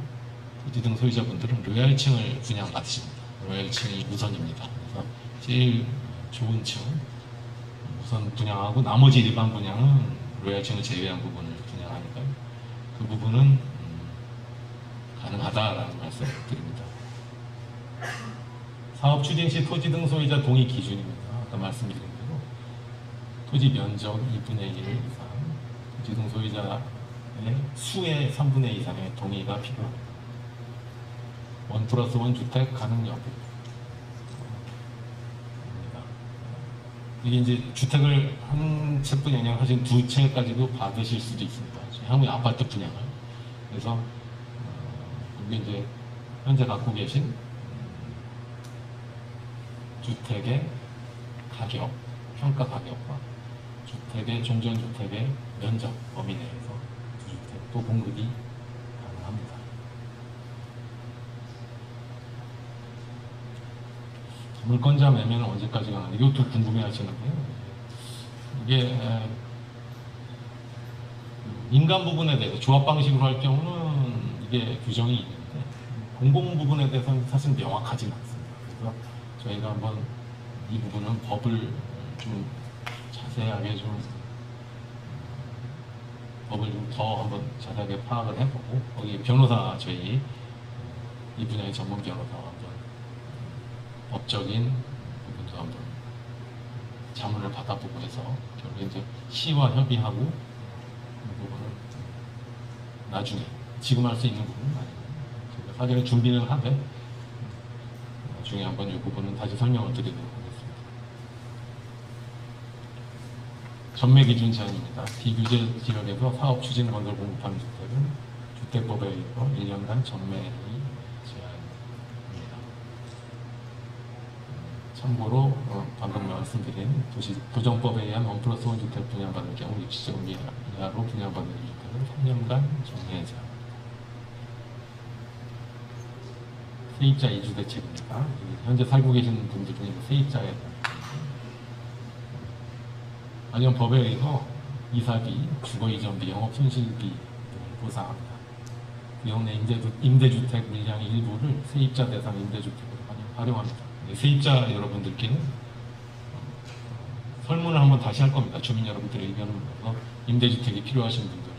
토지 등 소유자분들은 로얄층을 분양받으십니다. 로얄층이 우선입니다. 그래서 제일 좋은 층 우선 분양하고 나머지 일반 분양은 로얄층을 제외한 부분을 분양하니까요. 그 부분은 가능하다라는 말씀을 드립니다. 사업 추진 시 토지 등 소유자 동의 기준입니다. 아까 말씀드린 대로 토지 면적 2분의 1 이상, 토지 등 소유자의 수의 3분의 2 이상의 동의가 필요합니다. 1+1 주택 가능 여부. 이게 이제 주택을 한 채뿐이 아니라 사실 두 채까지도 받으실 수도 있습니다. 향후에 아파트 분양을. 그래서 이게 이제 현재 갖고 계신 주택의 가격, 평가 가격과 주택의 종전주택의 면적 범위 내에서 또 공급이 가능합니다. 물건자 매매는 언제까지 가나 이것도 궁금해하시는데요. 이게 민간 부분에 대해서 조합 방식으로 할 경우는 이게 규정이 있는데 공공 부분에 대해서는 사실 명확하지는 않습니다. 그래서 저희가 한번 이 부분은 법을 좀 자세하게 법을 좀 더 한번 자세하게 파악을 해보고 거기 변호사 저희 이 분야의 전문 변호사 한번 법적인 부분도 한번 자문을 받아보고 해서 결국에 이제 시와 협의하고 이 부분을 나중에 지금 할 수 있는 부분은 아니고 저희가 사전에 준비는 하되 나중에 한번 이 부분은 다시 설명을 드리도록 하겠습니다. 전매 기준 제한입니다. 비규제 지역에서 사업 추진 건설 공급하는 주택은 주택법에 의해서 1년간 전매이 제한입니다. 참고로 방금 말씀드린 도정법에 의한 1+1 주택 분양받을 경우 60제곱 이하로 분양받을 주택은 3년간 전매 제한. 세입자 이주 대책입니다. 현재 살고 계시는 분들 중에 세입자에 관련 법에 의해서 이사비, 주거이전비, 영업손실비 등을 보상합니다. 그 경우에 임대주택 물량의 일부를 세입자 대상 임대주택으로 활용합니다. 세입자 여러분들께는 설문을 한번 다시 할 겁니다. 주민 여러분들의 의견을 모아서 임대주택이 필요하신 분들,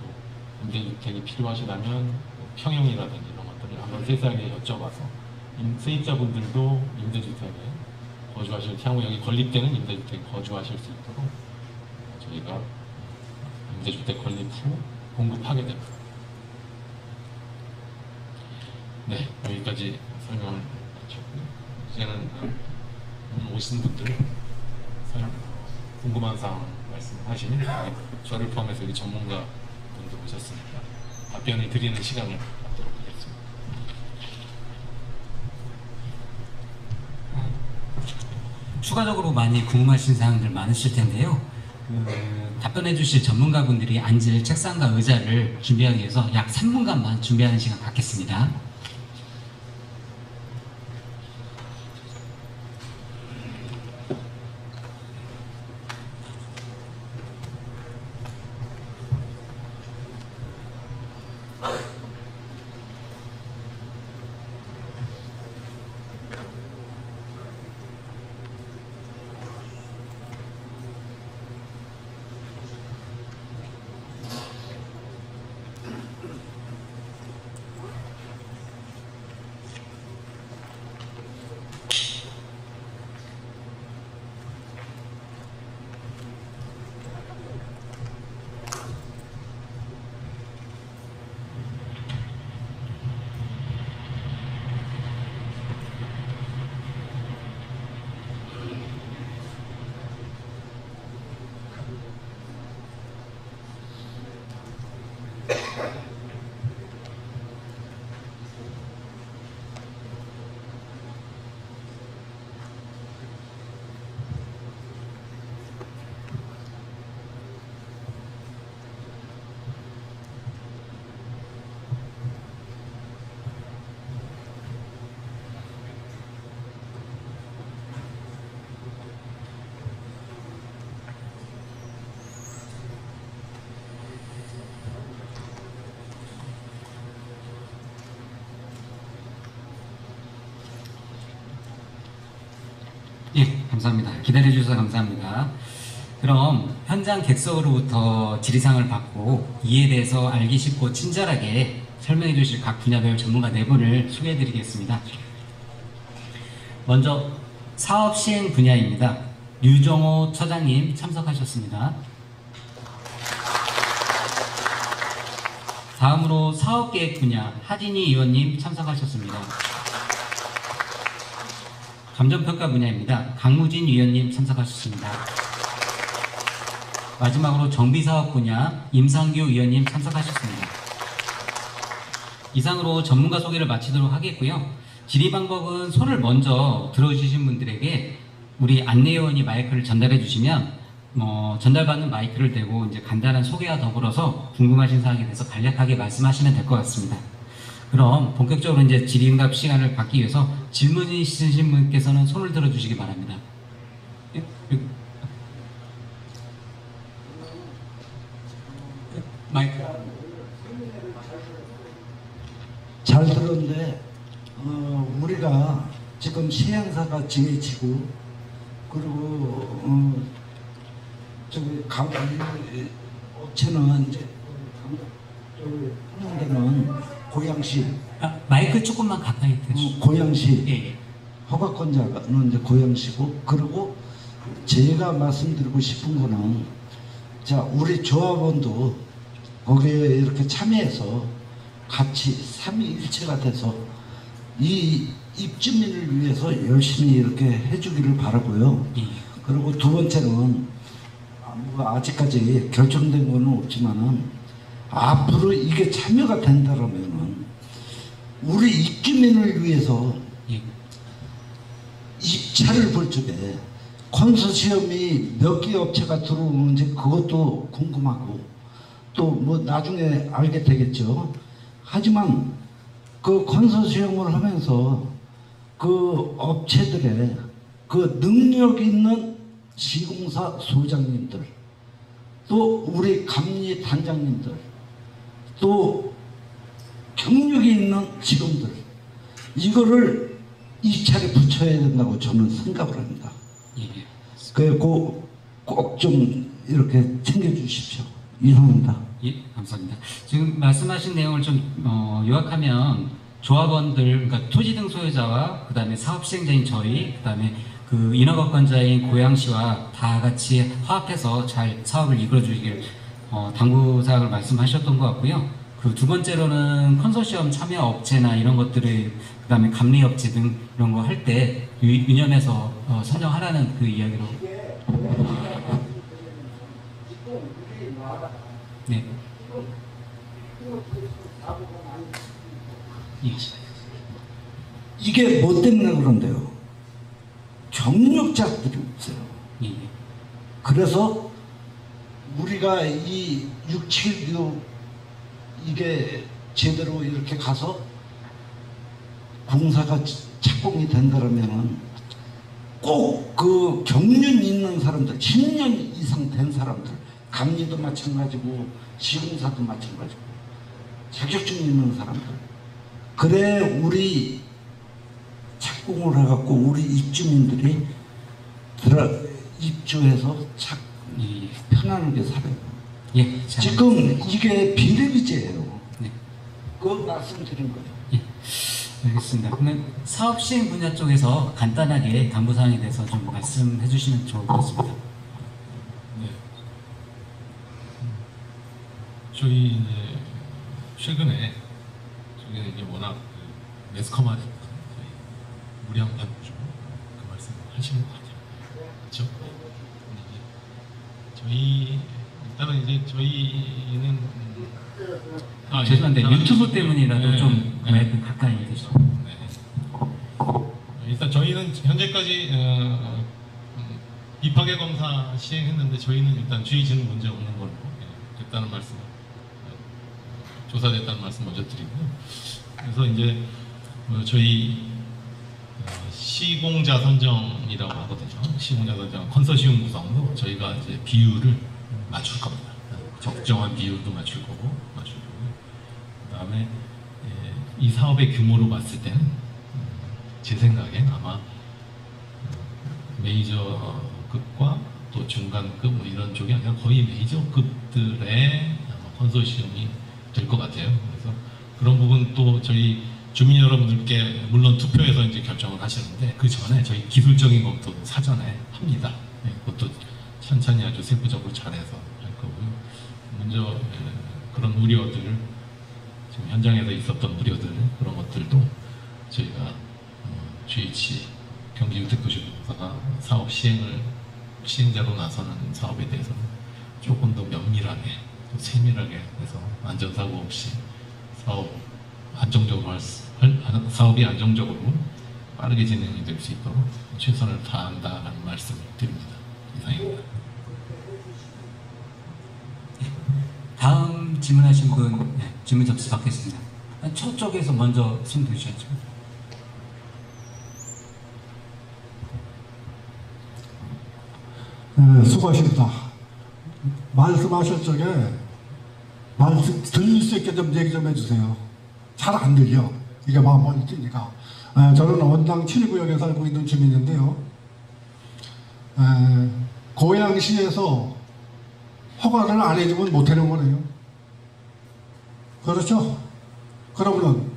또 임대주택이 필요하시다면 평형이라든지 이런 것들을 한번 세세하게 여쭤봐서 세입자분들도 임대주택에 거주하실, 향후 여기 건립되는 임대주택에 거주하실 수 있도록 저희가 임대주택 건립 후 공급하게 됩니다. 네, 여기까지 설명을 마쳤고요. 이제는 오늘 오신 분들 궁금한 사항 말씀하시면 저를 포함해서 여기 전문가 분들 오셨으니까 답변을 드리는 시간을 갖도록 하겠습니다. 추가적으로 많이 궁금하신 사항들 많으실 텐데요. 답변해 주실 전문가분들이 앉을 책상과 의자를 준비하기 위해서 약 3분간만 준비하는 시간 갖겠습니다. 예, 감사합니다. 기다려주셔서 감사합니다. 그럼 현장 객석으로부터 질의사항을 받고 이에 대해서 알기 쉽고 친절하게 설명해 주실 각 분야별 전문가 4분을 소개해 드리겠습니다. 먼저 사업 시행 분야입니다. 류정호 처장님 참석하셨습니다. 다음으로 사업계획 분야 하진희 의원님 참석하셨습니다. 감정평가 분야입니다. 강무진 위원님 참석하셨습니다. 마지막으로 정비사업 분야 임상규 위원님 참석하셨습니다. 이상으로 전문가 소개를 마치도록 하겠고요. 질의 방법은 손을 먼저 들어주신 분들에게 우리 안내위원이 마이크를 전달해 주시면 전달받는 마이크를 대고 이제 간단한 소개와 더불어서 궁금하신 사항에 대해서 간략하게 말씀하시면 될 것 같습니다. 그럼 본격적으로 이제 질의응답 시간을 갖기 위해서 질문이 있으신 분께서는 손을 들어주시기 바랍니다. 마이크. 잘 들었는데 우리가 지금 시행사가 지해지고 그리고 저기 업체는 이제 한양대는 고양시 마이크 조금만 가까이 대주시죠. 고양시 예. 허가권자는 이제 고양시고 그리고 제가 말씀드리고 싶은 거는 자 우리 조합원도 거기에 이렇게 참여해서 같이 삼위일체가 돼서 이 입주민을 위해서 열심히 이렇게 해주기를 바라고요. 예. 그리고 두 번째는 아직까지 결정된 거는 없지만은 앞으로 이게 참여가 된다라면은 우리 입주민을 위해서 예. 입찰을 볼 적에 컨소시엄이 몇 개 업체가 들어오는지 그것도 궁금하고 또 뭐 나중에 알게 되겠죠. 하지만 그 컨소시엄을 하면서 그 업체들의 그 능력 있는 시공사 소장님들 또 우리 감리 단장님들 또 경력이 있는 직원들 이거를 입찰에 붙여야 된다고 저는 생각을 합니다. 예. 그리고 꼭 좀 이렇게 챙겨주십시오. 이상입니다. 예, 감사합니다. 지금 말씀하신 내용을 좀 요약하면 조합원들, 그러니까 토지 등 소유자와 그다음에 사업 시행자인 저희, 그다음에 그 인허가권자인 고양시와 다 같이 화합해서 잘 사업을 이끌어 주시길 당부 사항을 말씀하셨던 것 같고요. 그 두 번째로는 컨소시엄 참여 업체나 이런 것들을 그다음에 감리 업체 등 이런 거 할 때 유념해서 선정하라는 그 이야기로. 네. 이게 뭐 때문에 그런데요? 경력자들이 없어요. 예. 그래서 우리가 이 6, 7, 6 이게 제대로 이렇게 가서 공사가 착공이 된다면은 꼭 그 경륜 있는 사람들, 10년 이상 된 사람들, 감리도 마찬가지고 시공사도 마찬가지고 자격증 있는 사람들. 그래 우리 착공을 해갖고 우리 입주민들이 입주해서 예. 편안하게 살아요. 예. 잘 지금 알겠습니다. 이게 비례비제예요. 네. 그거 말씀드린 거예요. 예. 알겠습니다. 그러면 사업 시행 분야 쪽에서 간단하게 당부 사항에 대해서 좀 말씀해 주시면 좋을 것 같습니다. 네. 저희 이제 최근에 이게 워낙 그 매스컴하니까 저희 무량판 구조 그 말씀 하시는 것 같아요. 그렇죠? 저희 일단은 이제 저희는 죄송한데 일단 유튜브 때문이라도 네, 좀 네. 마이크 가까이 대시죠. 네. 일단 저희는 현재까지 비파괴 검사 시행했는데 저희는 일단 주의지는 문제 없는 걸로 됐다는 말씀, 조사됐다는 말씀 먼저 드리고요. 그래서 이제 저희 시공자 선정이라고 하거든요. 시공자 선정 컨소시엄 구성도 저희가 이제 비율을 맞출 겁니다. 적정한 비율도 맞출 거고. 그다음에 이 사업의 규모로 봤을 때는 제 생각엔 아마 메이저급과 또 중간급 뭐 이런 쪽이 아니라 거의 메이저급들의 아마 컨소시엄이 될 것 같아요. 그래서 그런 부분 또 저희 주민 여러분들께 물론 투표해서 이제 결정을 하시는데 그 전에 저희 기술적인 검토 사전에 합니다. 네, 그것도 천천히 아주 세부적으로 잘해서 할 거고요. 먼저 그런 우려들, 지금 현장에서 있었던 우려들 그런 것들도 저희가 GH 경기주택도시공사가 사업 시행자로 나서는 사업에 대해서는 조금 더 면밀하게, 또 세밀하게 해서 안전사고 없이 사업이 안정적으로 빠르게 진행이 될 수 있도록 최선을 다한다는 말씀을 드립니다. 이상입니다. 질문하신 분 질문 접수 받겠습니다. 저쪽에서 먼저 손 드셨죠. 네, 수고하십니다. 말씀하실 적에 말씀 들릴 수 있게 좀 얘기 좀 해주세요. 잘 안 들려. 이게 막 멀리 뛰니까. 저는 원당 7구역에 살고 있는 주민인데요. 고양시에서 허가를 안 해주면 못하는 거네요. 그렇죠? 그러면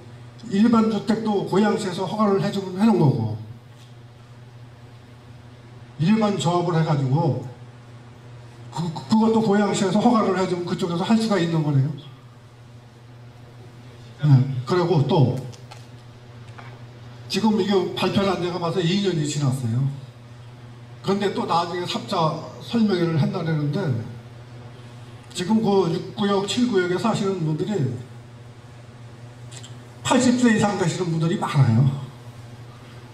일반 주택도 고양시에서 허가를 해주면 하는 거고, 일반 조합을 해가지고 그것도 고양시에서 허가를 해주면 그쪽에서 할 수가 있는 거네요. 그리고 또 지금 이게 발표한 지가 벌써 2년이 지났어요. 그런데 또 나중에 3차 설명회를 한다는데 지금 그 6구역, 7구역에 사시는 분들이 80세 이상 되시는 분들이 많아요.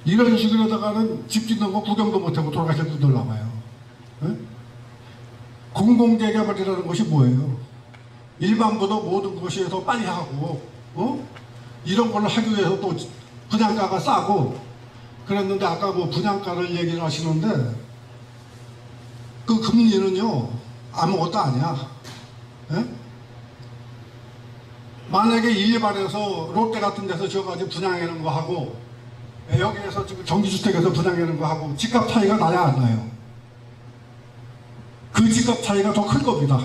이런 식으로다가는 집 짓는 거 구경도 못하고 돌아가실 분들 나와요. 공공재개발이라는 것이 뭐예요? 일반보다 모든 것에서 빨리 하고, 이런 걸 하기 위해서 또 분양가가 싸고 그랬는데, 아까 뭐 분양가를 얘기를 하시는데 그 금리는요 아무것도 아니야. 만약에 일반에서 롯데 같은 데서 지어가지고 분양하는 거 하고 여기에서 지금 정기주택에서 분양하는 거 하고 집값 차이가 나야 안 나요? 그 집값 차이가 더 클 겁니다.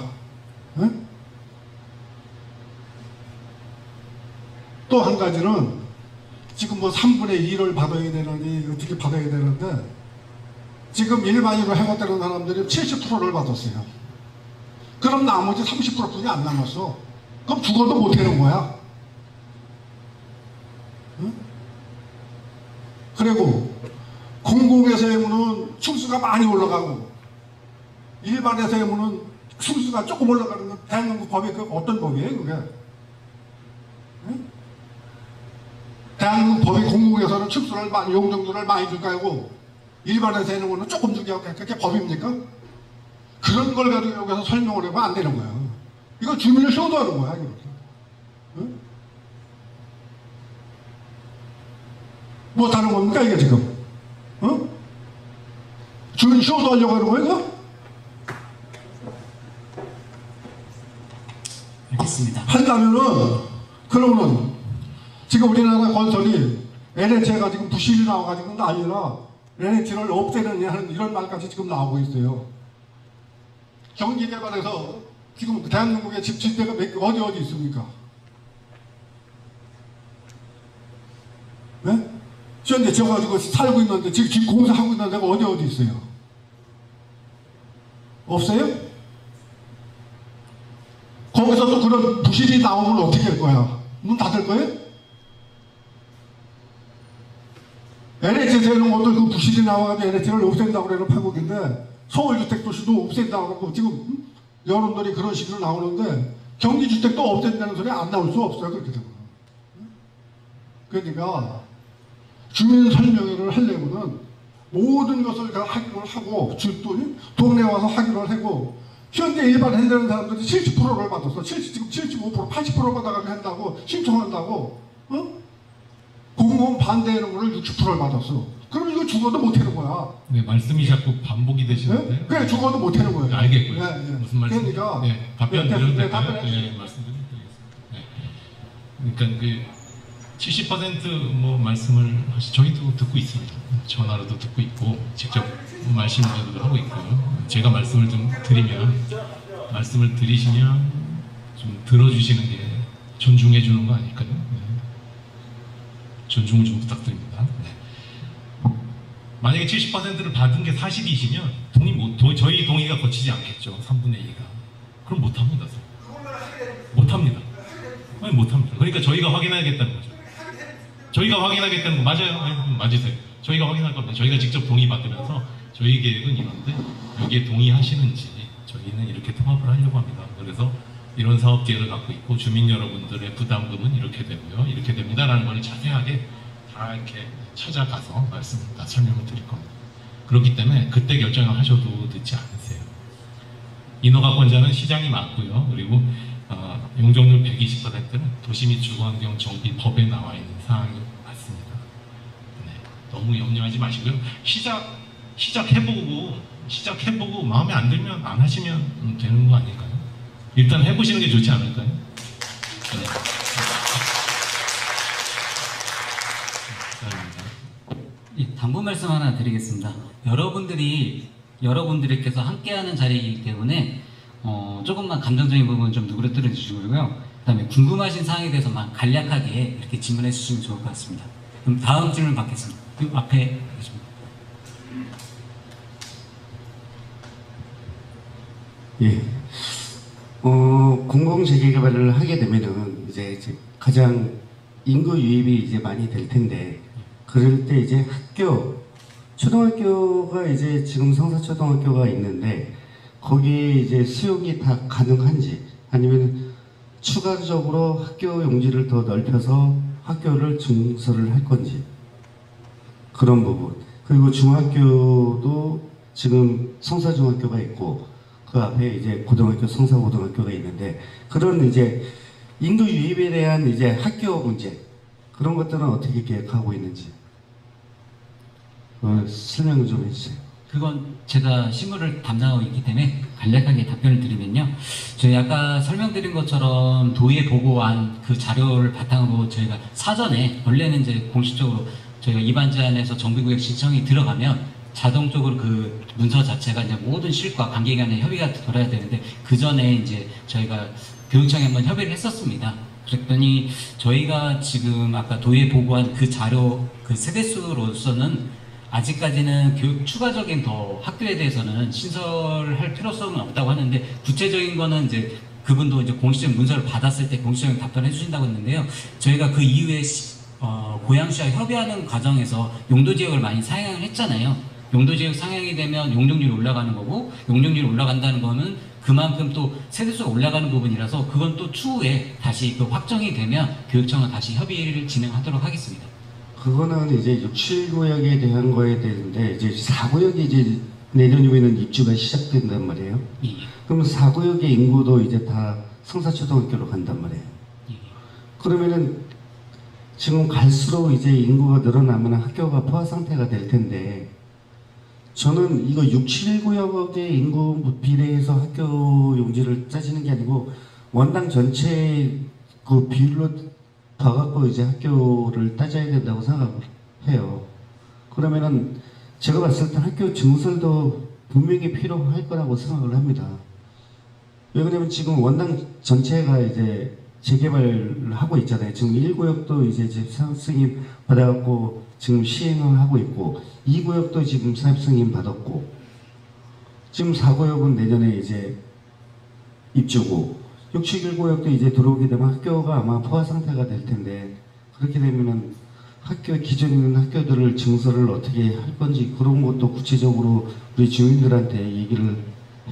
또 한 가지는 지금 뭐 3분의 2를 받아야 되느니 어떻게 받아야 되는데, 지금 일반인으로 해고되는 사람들이 70%를 받았어요. 그럼 나머지 30%뿐이 안 남았어. 그럼 죽어도 못 하는 거야. 그리고 공공에서 해무는 충수가 많이 올라가고 일반에서 해무는 충수가 조금 올라가는 건 대한민국 법이 그 어떤 법이에요 그게? 대한민국 법이 공공에서는 충수를 많이, 용적률을 많이 줄까 하고 일반에서 해는 거는 조금 주게 하고, 그게 법입니까? 그런 걸 가지고 여기서 설명을 하면 안 되는 거야. 이거 주민을 효도하는 거야 이거. 못하는 겁니까 이게 지금? 주민 효도하려고 하는 거야 이거? 알겠습니다. 한다면은, 그러면은 지금 우리나라 건설이 LH가 지금 부실이 나와가지고 난리나 LH를 없애느냐 하는 이런 말까지 지금 나오고 있어요. 경기개발에서 지금 대한민국에 집 질 데가 어디 있습니까? 네? 현재 지어가지고 살고 있는데 지금 공사하고 있는 데가 어디 있어요? 없어요? 거기서도 그런 부실이 나오면 어떻게 할 거야? 문 닫을 거예요? LH에서 해놓은 것도 그 부실이 나와가지고 LH를 없앤다고 그러는 판국인데, 서울주택도시도 없앤다고 그러고 지금 여러분들이 그런 식으로 나오는데, 경기주택도 없앤다는 소리 안 나올 수 없어요. 그렇게 되면. 그러니까 주민 설명회를 하려면은 모든 것을 다 확인을 하고, 동네 와서 확인을 하고, 현재 일반 한다는 사람들이 70%를 받았어. 지금 75%, 80% 받아가지고 한다고 신청한다고, 공무원 반대하는 거를 60%를 받았어. 그럼 이거 죽어도 못 하는 거야. 네, 말씀이 자꾸 반복이 되시는데. 네? 그래, 죽어도 못 하는 거예요. 알겠고요. 네, 네. 무슨 말씀? 그러니까 네, 답변 드려도 될까요? 답변해 네, 말씀드리겠습니다. 네. 그러니까 그 70% 말씀을 저희도 듣고 있습니다. 전화로도 듣고 있고 직접 말씀도 하고 있고요. 제가 말씀을 좀 드리면, 말씀을 드리시면 좀 들어주시는 게 존중해 주는 거 아닐까요? 네. 존중을 좀 부탁드립니다. 네. 만약에 70%를 받은 게 사실이시면 저희 동의가 거치지 않겠죠. 3분의 2가. 그럼 못합니다. 못합니다. 아니, 못합니다. 그러니까 저희가 확인하겠다는 거죠. 저희가 확인하겠다는 거 맞아요? 맞으세요. 저희가 확인할 겁니다. 저희가 직접 동의 받으면서 저희 계획은 이런데 여기에 동의하시는지 저희는 이렇게 통합을 하려고 합니다. 그래서 이런 사업 계획을 갖고 있고 주민 여러분들의 부담금은 이렇게 되고요. 이렇게 됩니다라는 걸 자세하게 다 이렇게 찾아가서 다 설명을 드릴 겁니다. 그렇기 때문에 그때 결정을 하셔도 늦지 않으세요. 인허가권자는 시장이 맞고요. 그리고 용적률 120%는 도시 및 주거환경 정비법에 나와 있는 사항이 맞습니다. 네, 너무 염려하지 마시고요. 시작해보고 마음에 안 들면 안 하시면 되는 거 아닐까요? 일단 해보시는 게 좋지 않을까요? 네. 감사합니다. 당부 말씀 하나 드리겠습니다. 여러분들께서 함께하는 자리이기 때문에 조금만 감정적인 부분은 좀 누그러뜨려 주시고요. 그다음에 궁금하신 사항에 대해서만 간략하게 이렇게 질문해 주시면 좋을 것 같습니다. 그럼 다음 질문 받겠습니다. 그 앞에 계십니다. 예. 공공재개발을 하게 되면은 이제 가장 인구 유입이 이제 많이 될 텐데, 그럴 때 이제 초등학교가 이제 지금 성사초등학교가 있는데, 거기에 이제 수용이 다 가능한지, 아니면 추가적으로 학교 용지를 더 넓혀서 학교를 증설을 할 건지, 그런 부분. 그리고 중학교도 지금 성사중학교가 있고, 그 앞에 이제 고등학교, 성사고등학교가 있는데, 그런 이제 인구 유입에 대한 이제 학교 문제, 그런 것들은 어떻게 계획하고 있는지 설명 좀 해주세요. 그건 제가 실무를 담당하고 있기 때문에 간략하게 답변을 드리면요. 저희 아까 설명드린 것처럼 도에 보고한 그 자료를 바탕으로 저희가 사전에, 원래는 이제 공식적으로 저희가 입안 제안에서 정비구역 신청이 들어가면 자동적으로 그 문서 자체가 이제 모든 실과 관계기관의 협의가 돌아야 되는데, 그 전에 이제 저희가 교육청에 한번 협의를 했었습니다. 그랬더니 저희가 지금 아까 도에 보고한 그 자료, 그 세대수로서는 아직까지는 추가적인 더 학교에 대해서는 신설할 필요성은 없다고 하는데, 구체적인 거는 이제 그분도 이제 공식적인 문서를 받았을 때 공식적인 답변을 해주신다고 했는데요. 저희가 그 이후에 고양시와 협의하는 과정에서 용도지역을 많이 상향을 했잖아요. 용도지역 상향이 되면 용적률이 올라가는 거고, 용적률이 올라간다는 거는 그만큼 또 세대수가 올라가는 부분이라서, 그건 또 추후에 다시 그 확정이 되면 교육청과 다시 협의를 진행하도록 하겠습니다. 그거는 이제 6, 7구역에 대한 거에 대한데, 이제 4구역이 이제 내년이면은 입주가 시작된단 말이에요. 예. 그럼 4구역의 인구도 이제 다 성사초등학교로 간단 말이에요. 예. 그러면은 지금 갈수록 이제 인구가 늘어나면 학교가 포화 상태가 될 텐데, 저는 이거 6, 7구역의 인구 비례해서 학교 용지를 짜지는 게 아니고 원당 전체 그 비율로 봐갖고 이제 학교를 따져야 된다고 생각해요. 그러면은 제가 봤을 때 학교 증설도 분명히 필요할 거라고 생각을 합니다. 왜 그러냐면 지금 원당 전체가 이제 재개발을 하고 있잖아요. 지금 1구역도 이제 사업승인 받아갖고 지금 시행을 하고 있고, 2구역도 지금 사업승인 받았고, 지금 4구역은 내년에 이제 입주고, 6, 7구역도 이제 들어오게 되면 학교가 아마 포화 상태가 될 텐데, 그렇게 되면은 기존에 있는 학교들을 증설을 어떻게 할 건지, 그런 것도 구체적으로 우리 주민들한테 얘기를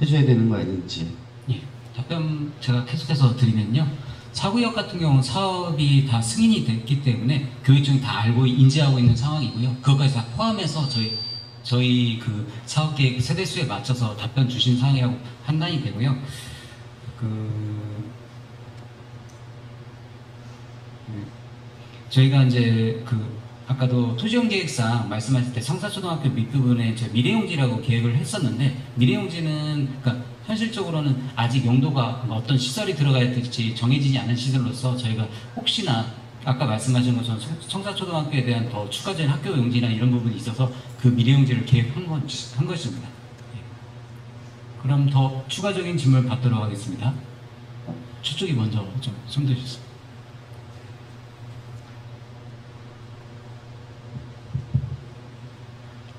해줘야 되는 거 아닌지. 예. 답변 제가 계속해서 드리면요. 4구역 같은 경우는 사업이 다 승인이 됐기 때문에 교육청이 다 알고 인지하고 있는 상황이고요. 그것까지 다 포함해서 저희 그 사업계획 세대수에 맞춰서 답변 주신 사항이라고 판단이 되고요. 저희가 이제 아까도 토지용계획상 말씀하실 때 성사초등학교 밑부분에 미래용지라고 계획을 했었는데, 미래용지는 그러니까 현실적으로는 아직 용도가 어떤 시설이 들어가야 될지 정해지지 않은 시설로서 저희가 혹시나 아까 말씀하신 것처럼 성사초등학교에 대한 더 추가적인 학교 용지나 이런 부분이 있어서 그 미래용지를 계획한 것입니다. 예. 그럼 더 추가적인 질문을 받도록 하겠습니다. 저쪽이 먼저 좀 손들어 주세요.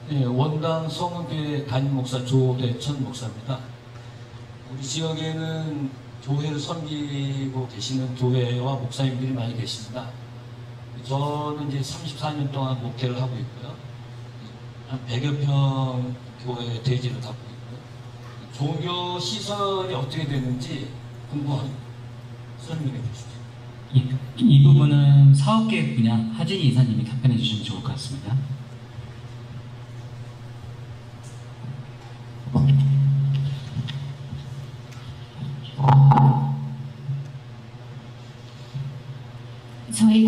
네, 원당 성원교회 담임 목사 조대천 목사입니다. 우리 지역에는 교회를 섬기고 계시는 교회와 목사님들이 많이 계십니다. 저는 이제 34년 동안 목회를 하고 있고요. 한 100여 평 교회 대지를 갖고 있고요. 종교 시설이 어떻게 되는지 궁금합니다. 설명해 주시죠. 이 부분은 사업계획 분야 하진희 이사님이 답변해 주시면 좋을 것 같습니다.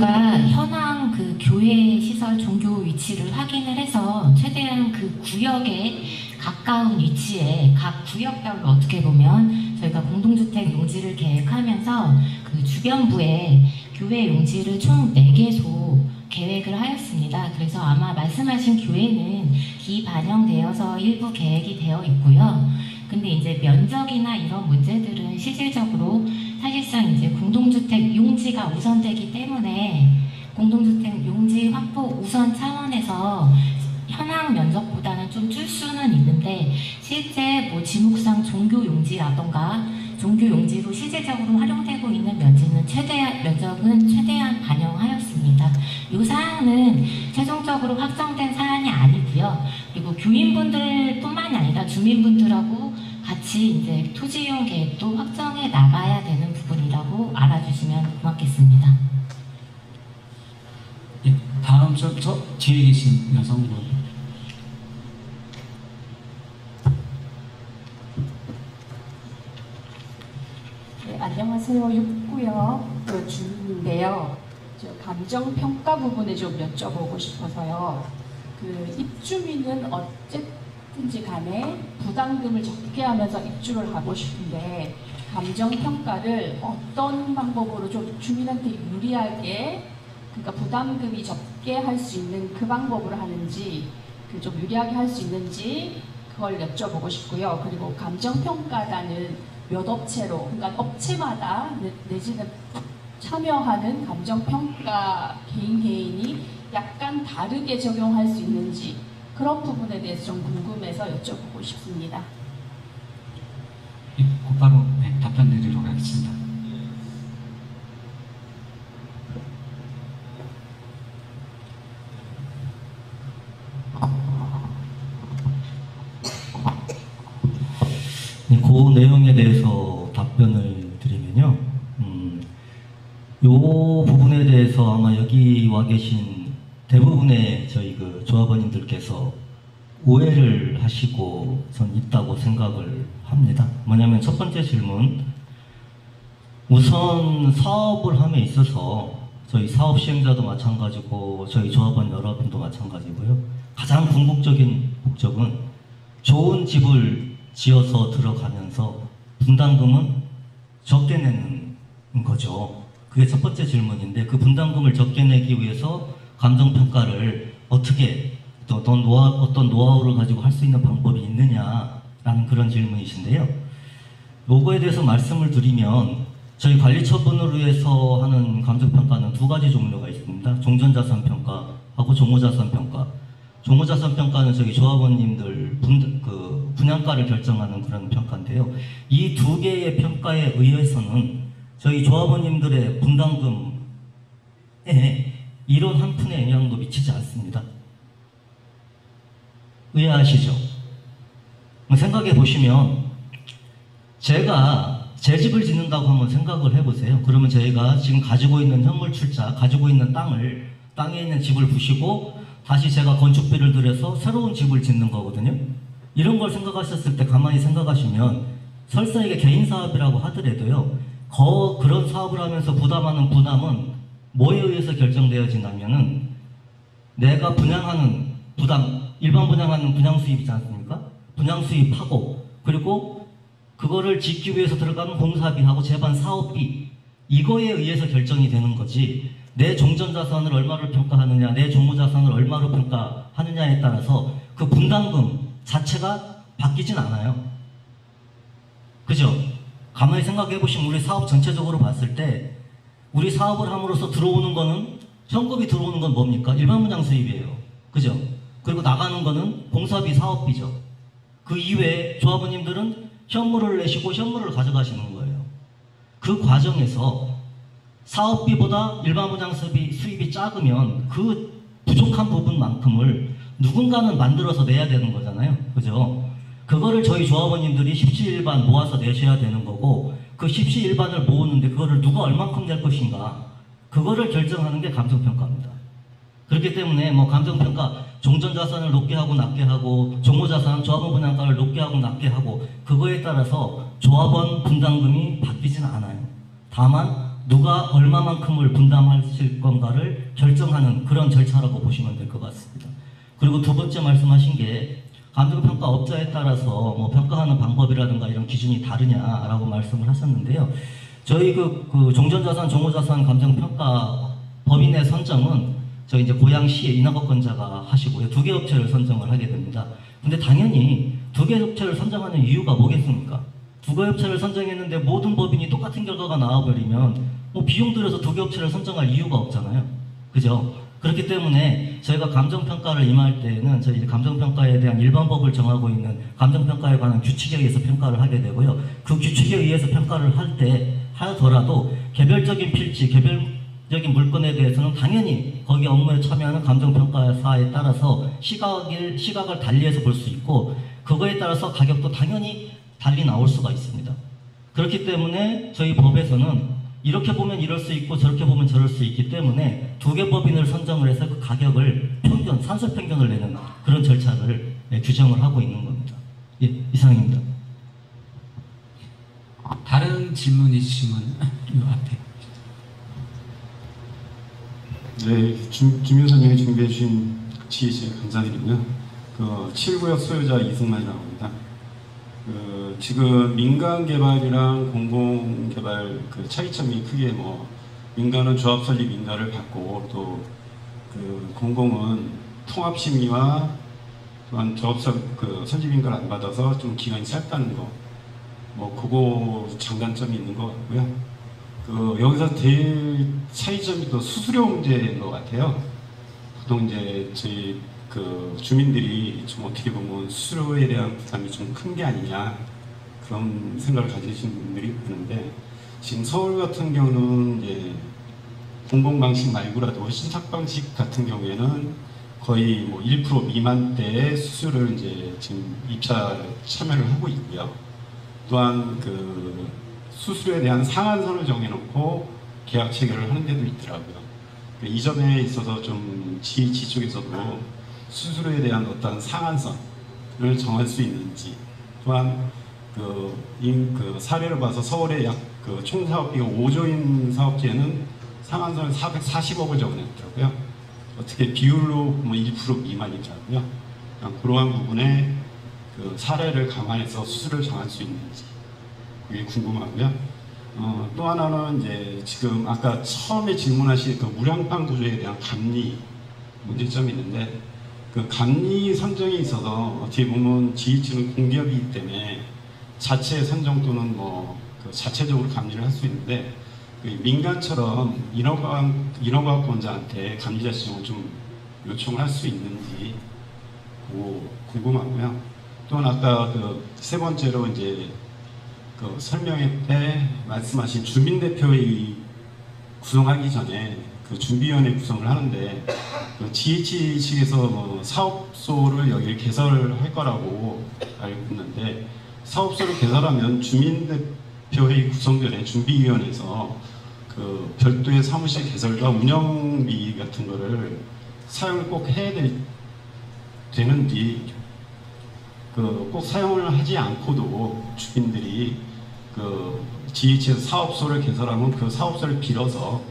저희가 현황 그 교회 시설 종교 위치를 확인을 해서 최대한 그 구역에 가까운 위치에 각 구역별로 어떻게 보면 저희가 공동주택 용지를 계획하면서 그 주변부에 교회 용지를 총 4개소 계획을 하였습니다. 그래서 아마 말씀하신 교회는 기반영되어서 일부 계획이 되어 있고요. 근데 이제 면적이나 이런 문제들은 실질적으로 사실상 이제 공동주택 용지가 우선되기 때문에 공동주택 용지 확보 우선 차원에서 현황 면적보다는 좀 줄 수는 있는데 실제 뭐 지목상 종교 용지라던가 종교 용지로 실질적으로 활용되고 있는 면적은 최대한 반영하였습니다. 이 사항은 최종적으로 확정된 사안이 아니고요. 그리고 교인분들뿐만이 아니라 주민분들하고 같이 이제 토지이용 계획도 확정해 나가야 되는 부분이라고 알아주시면 고맙겠습니다. 예, 다음 저 뒤에 계신 여성분. 네, 안녕하세요. 6구역 그 주민인데요. 저 감정평가 부분에 좀 여쭤보고 싶어서요. 그 입주민은 어쨌든지 간에 부담금을 적게 하면서 입주를 하고 싶은데 감정평가를 어떤 방법으로 좀 주민한테 유리하게, 그러니까 부담금이 적게 할 수 있는 그 방법으로 하는지, 그 좀 유리하게 할 수 있는지 그걸 여쭤보고 싶고요. 그리고 감정평가단은 몇 업체로, 그러니까 업체마다 내지는 참여하는 감정평가 개인이 약간 다르게 적용할 수 있는지 그런 부분에 대해서 좀 궁금해서 여쭤보고 싶습니다. 예, 곧바로 답변 드리도록 하겠습니다. 그 내용에 대해서 답변을 드리면요. 이 부분에 대해서 아마 여기 와 계신 대부분의 저희 그 조합원님들께서 오해를 하시고 전 있다고 생각을 합니다. 뭐냐면 첫 번째 질문, 우선 사업을 함에 있어서 저희 사업 시행자도 마찬가지고 저희 조합원 여러분도 마찬가지고요. 가장 궁극적인 목적은 좋은 집을 지어서 들어가면서 분담금은 적게 내는 거죠. 그게 첫 번째 질문인데, 그 분담금을 적게 내기 위해서 감정평가를 어떻게 어떤 노하우를 가지고 할 수 있는 방법이 있느냐라는 그런 질문이신데요. 요거에 대해서 말씀을 드리면 저희 관리처분을 위해서 하는 감정평가는 2가지 종류가 있습니다. 종전자산평가하고 종호자산평가. 종호자산평가는 저희 조합원님들 분양가를 결정하는 그런 평가인데요. 이 2개의 평가에 의해서는 저희 조합원님들의 분담금에 이런 한 푼의 영향도 미치지 않습니다. 의아하시죠? 생각해 보시면 제가 제 집을 짓는다고 한번 생각을 해보세요. 그러면 저희가 지금 가지고 있는 현물출자, 가지고 있는 땅에 있는 집을 부시고 다시 제가 건축비를 들여서 새로운 집을 짓는 거거든요. 이런 걸 생각하셨을 때 가만히 생각하시면 설사 이게 개인 사업이라고 하더라도요, 그런 사업을 하면서 부담하는 부담은 뭐에 의해서 결정되어지냐면은 내가 분양하는 일반 분양하는 분양 수입이지 않습니까? 분양 수입하고, 그리고 그거를 짓기 위해서 들어가는 공사비하고 재반 사업비, 이거에 의해서 결정이 되는 거지, 내 종전자산을 얼마로 평가하느냐, 내 종호자산을 얼마로 평가하느냐에 따라서 그 분담금 자체가 바뀌진 않아요. 그죠? 가만히 생각해 보시면 우리 사업 전체적으로 봤을 때 우리 사업을 함으로써 들어오는 거는, 현금이 들어오는 건 뭡니까? 일반 분양 수입이에요. 그죠? 그리고 나가는 거는 공사비, 사업비죠. 그 이외에 조합원님들은 현물을 내시고 현물을 가져가시는 거예요. 그 과정에서 사업비보다 일반 분양 수입이 작으면 그 부족한 부분만큼을 누군가는 만들어서 내야 되는 거잖아요. 그죠? 그거를 저희 조합원님들이 십시일반 모아서 내셔야 되는 거고, 그 십시일반을 모으는데 그거를 누가 얼만큼 낼 것인가, 그거를 결정하는 게 감정평가입니다. 그렇기 때문에 뭐 감정평가, 종전자산을 높게 하고 낮게 하고, 종호자산, 조합원 분양가를 높게 하고 낮게 하고, 그거에 따라서 조합원 분담금이 바뀌지는 않아요. 다만 누가 얼마만큼을 분담하실 건가를 결정하는 그런 절차라고 보시면 될 것 같습니다. 그리고 두 번째 말씀하신 게 감정평가업자에 따라서 뭐 평가하는 방법이라든가 이런 기준이 다르냐라고 말씀을 하셨는데요. 저희 그 종전자산, 종호자산 감정평가 법인의 선정은 저희 이제 고양시의 인허가권자가 하시고요. 2개 업체를 선정을 하게 됩니다. 근데 당연히 2개 업체를 선정하는 이유가 뭐겠습니까? 2개 업체를 선정했는데 모든 법인이 똑같은 결과가 나와버리면 뭐 비용 들여서 2개 업체를 선정할 이유가 없잖아요. 그죠? 그렇기 때문에 저희가 감정평가를 임할 때에는 저희 감정평가에 대한 일반법을 정하고 있는 감정평가에 관한 규칙에 의해서 평가를 하게 되고요. 그 규칙에 의해서 평가를 할 때 하더라도 개별적인 필지, 개별적인 물건에 대해서는 당연히 거기 업무에 참여하는 감정평가사에 따라서 시각을 달리해서 볼 수 있고 그거에 따라서 가격도 당연히 달리 나올 수가 있습니다. 그렇기 때문에 저희 법에서는 이렇게 보면 이럴 수 있고 저렇게 보면 저럴 수 있기 때문에 2개 법인을 선정을 해서 그 가격을 산술평균을 내는 그런 절차를 규정을 하고 있는 겁니다. 예, 이상입니다. 다른 질문 있으시면 이 앞에. 네, 김윤선님이 준비해 주신 지혜에 감사드리고요. 7구역 소유자 이승만이라고 합니다. 지금 민간 개발이랑 공공 개발 그 차이점이 크게 뭐 민간은 조합 설립 인가를 받고 또 공공은 통합 심의와 또한 조합 설립 인가를 안 받아서 좀 기간이 짧다는 거. 뭐 그거 장단점이 있는 것 같고요. 여기서 제일 차이점이 또 수수료 문제인 것 같아요. 보통 이제 저희 주민들이 좀 어떻게 보면 수수료에 대한 부담이 좀 큰 게 아니냐 그런 생각을 가지시는 분들이 많은데 지금 서울 같은 경우는 이제 공공 방식 말고라도 신탁 방식 같은 경우에는 거의 뭐 1% 미만대의 수수료를 이제 지금 입찰 참여를 하고 있고요. 또한 수수료에 대한 상한선을 정해놓고 계약 체결을 하는 데도 있더라고요. 이 점에 있어서 좀 GH 쪽에서도 수수료에 대한 어떤 상한선을 정할 수 있는지, 또한 사례를 봐서 서울의 약 총 사업비가 5조인 사업지에는 상한선을 440억을 적어냈더라고요. 어떻게 비율로 보면 1% 미만이더라고요. 그러한 부분에 사례를 감안해서 수수료를 정할 수 있는지 그게 궁금하고요. 또 하나는 이제 지금 아까 처음에 질문하신 무량판 구조에 대한 감리 문제점이 있는데 감리 선정에 있어서 어떻게 보면 GH는 공기업이기 때문에 자체 선정 또는 뭐 자체적으로 감리를 할 수 있는데 민간처럼 인허가권자한테 감리자 지정을 좀 요청을 할 수 있는지 궁금하고요. 또한 아까 세 번째로 이제 설명회 때 말씀하신 주민대표회의 구성하기 전에 준비위원회 구성을 하는데 GH 측에서 사업소를 여기를 개설할 거라고 알고 있는데 사업소를 개설하면 주민대표회의 구성 전에 준비위원회에서 별도의 사무실 개설과 운영비 같은 거를 사용을 꼭 해야 되는지 꼭 사용을 하지 않고도 주민들이 GH에서 사업소를 개설하면 그 사업소를 빌어서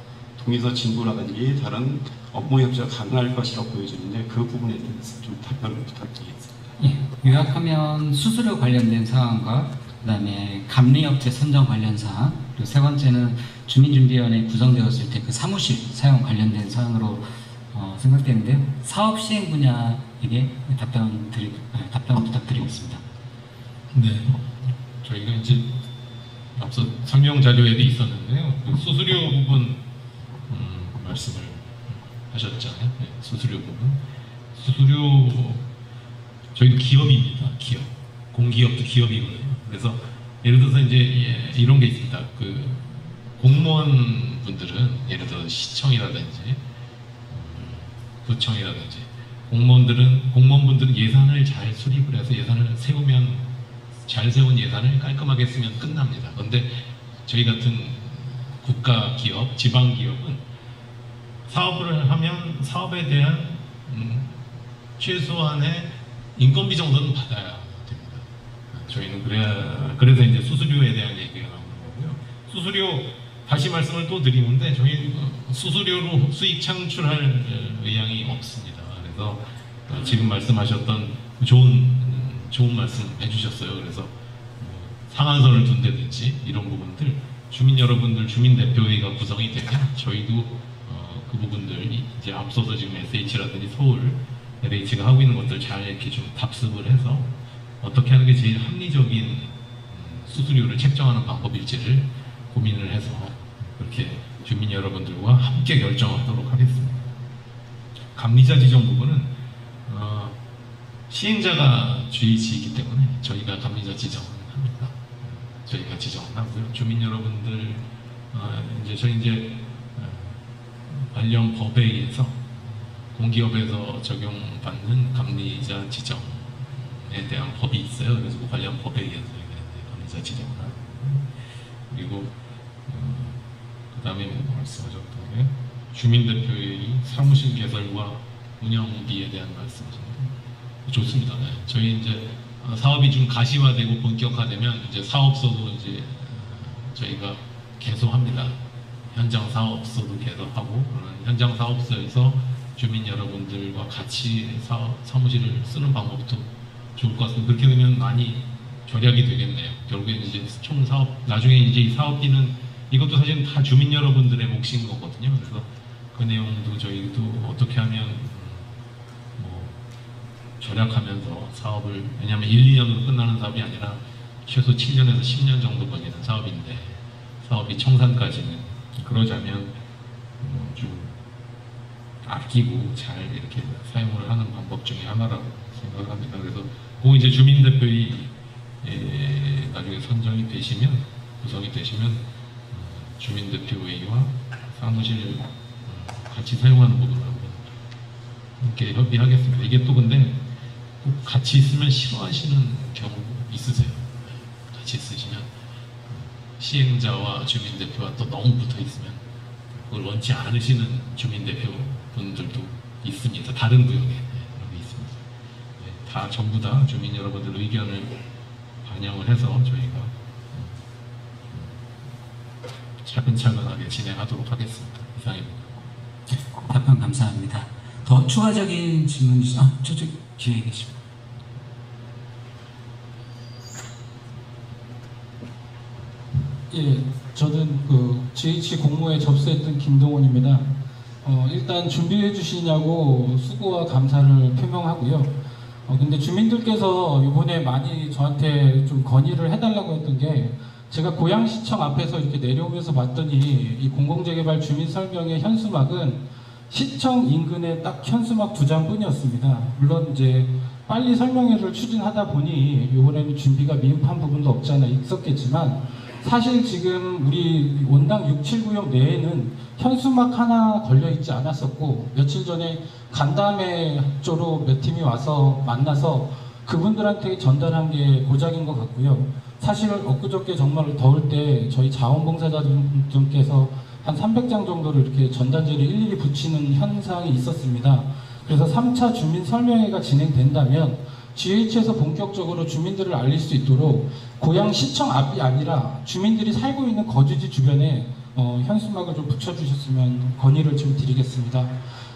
동의서 진구라든지 다른 업무 협조가 가능할 것이라고 보여지는데 그 부분에 대해서 좀 답변을 부탁드리겠습니다. 예, 요약하면 수수료 관련된 사항과 그다음에 감리업체 선정 관련 사항, 그리고 세 번째는 주민준비위원회 구성되었을 때 그 사무실 사용 관련된 사항으로 생각되는데요. 사업 시행 분야에게 답변 부탁드리겠습니다. 네, 저희가 이제 앞서 설명 자료에도 있었는데요. 수수료 부분 말씀을 하셨잖아요. 네, 수수료 부분. 수수료 저희 기업입니다. 기업. 공기업도 기업이거든요. 그래서 예를 들어서 이제 이런 게 있습니다. 공무원 분들은 예를 들어 시청이라든지 구청이라든지 공무원분들은 예산을 잘 수립을 해서 예산을 세우면 잘 세운 예산을 깔끔하게 쓰면 끝납니다. 그런데 저희 같은 국가 기업, 지방 기업은 사업을 하면 사업에 대한 최소한의 인건비 정도는 받아야 됩니다. 저희는 그래서 이제 수수료에 대한 얘기가 나오는 거고요. 수수료 다시 말씀을 또 드리는데 저희 수수료로 수익 창출할 의향이 없습니다. 그래서 지금 말씀하셨던 좋은 말씀 해주셨어요. 그래서 상한선을 둔다든지 이런 부분들 주민 여러분들 주민대표회의가 구성이 되면 저희도 그 부분들 이제 앞서서 지금 SH라든지 서울 LH가 하고 있는 것들 잘 이렇게 좀 답습을 해서 어떻게 하는 게 제일 합리적인 수수료를 책정하는 방법일지를 고민을 해서 그렇게 주민 여러분들과 함께 결정하도록 하겠습니다. 감리자 지정 부분은 시행자가 GH이기 때문에 저희가 감리자 지정을 합니다. 저희가 지정을 하고요. 주민 여러분들 저희 관련 법에 의해서 공기업에서 적용받는 감리자 지정에 대한 법이 있어요. 그래서 그 관련 법에 의해서 감리자 지정을 하고 그리고 그 다음에 말씀하셨던 게 주민대표의 사무실 개설과 운영비에 대한 말씀이신데 좋습니다. 네. 저희 이제 사업이 좀 가시화되고 본격화되면 이제 사업소도 이제 저희가 개소합니다. 현장 사업소도 개소하고 그런 현장 사업소에서 주민 여러분들과 같이 사무실을 쓰는 방법도 좋을 것 같습니다. 그렇게 되면 많이 절약이 되겠네요. 결국엔 이제 총 사업 나중에 이제 이 사업비는 이것도 사실은 다 주민 여러분들의 몫인 거거든요. 그래서 그 내용도 저희도 어떻게 하면 절약하면서 사업을 왜냐하면 1, 2년으로 끝나는 사업이 아니라 최소 7년에서 10년 정도 걸리는 사업인데 사업이 청산까지는 그러자면 좀 아끼고 잘 이렇게 사용을 하는 방법 중에 하나라고 생각합니다. 그래서 그 이제 주민대표의 나중에 선정이 되시면 구성이 되시면 주민대표회의와 사무실 같이 사용하는 부분을 한번 함께 협의하겠습니다. 이게 또 근데 꼭 같이 있으면 싫어하시는 경우 있으세요. 같이 있으시면 시행자와 주민대표와 또 너무 붙어 있으면 그걸 원치 않으시는 주민대표분들도 있습니다. 다른 구역에 여기 있습니다. 다 전부 다 주민 여러분들 의견을 반영을 해서 저희가 차근차근하게 진행하도록 하겠습니다. 이상입니다. 답변 감사합니다. 더 추가적인 질문 저쪽 뒤에 계십니다. 예, 저는 그 GH 공모에 접수했던 김동원입니다. 일단 준비해 주시냐고 수고와 감사를 표명하고요. 근데 주민들께서 이번에 많이 저한테 좀 건의를 해달라고 했던 게 제가 고양시청 앞에서 이렇게 내려오면서 봤더니 이 공공재개발 주민설명의 현수막은 시청 인근에 딱 현수막 2장뿐이었습니다. 물론 이제 빨리 설명회를 추진하다 보니 이번에는 준비가 미흡한 부분도 없지 않아 있었겠지만 사실 지금 우리 원당 679역 내에는 현수막 하나 걸려있지 않았었고 며칠 전에 간담회 쪽으로 몇 팀이 와서 만나서 그분들한테 전달한 게 고작인 것 같고요. 사실 엊그저께 정말 더울 때 저희 자원봉사자분들께서 한 300장 정도를 이렇게 전단지를 일일이 붙이는 현상이 있었습니다. 그래서 3차 주민 설명회가 진행된다면 GH에서 본격적으로 주민들을 알릴 수 있도록 고양시청 앞이 아니라 주민들이 살고 있는 거주지 주변에 현수막을 좀 붙여주셨으면 건의를 좀 드리겠습니다.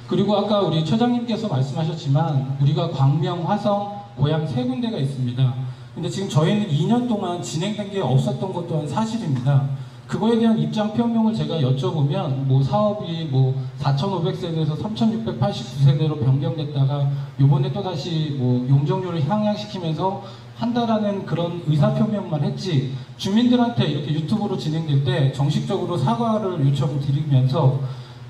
그리고 아까 우리 처장님께서 말씀하셨지만 우리가 광명, 화성, 고양 3군데가 있습니다. 근데 지금 저희는 2년 동안 진행된 게 없었던 것 또한 사실입니다. 그거에 대한 입장 표명을 제가 여쭤보면 뭐 사업이 뭐 4,500세대에서 3,689세대로 변경됐다가 요번에 또 다시 뭐 용적률을 향양시키면서 한다라는 그런 의사표명만 했지 주민들한테 이렇게 유튜브로 진행될 때 정식적으로 사과를 요청을 드리면서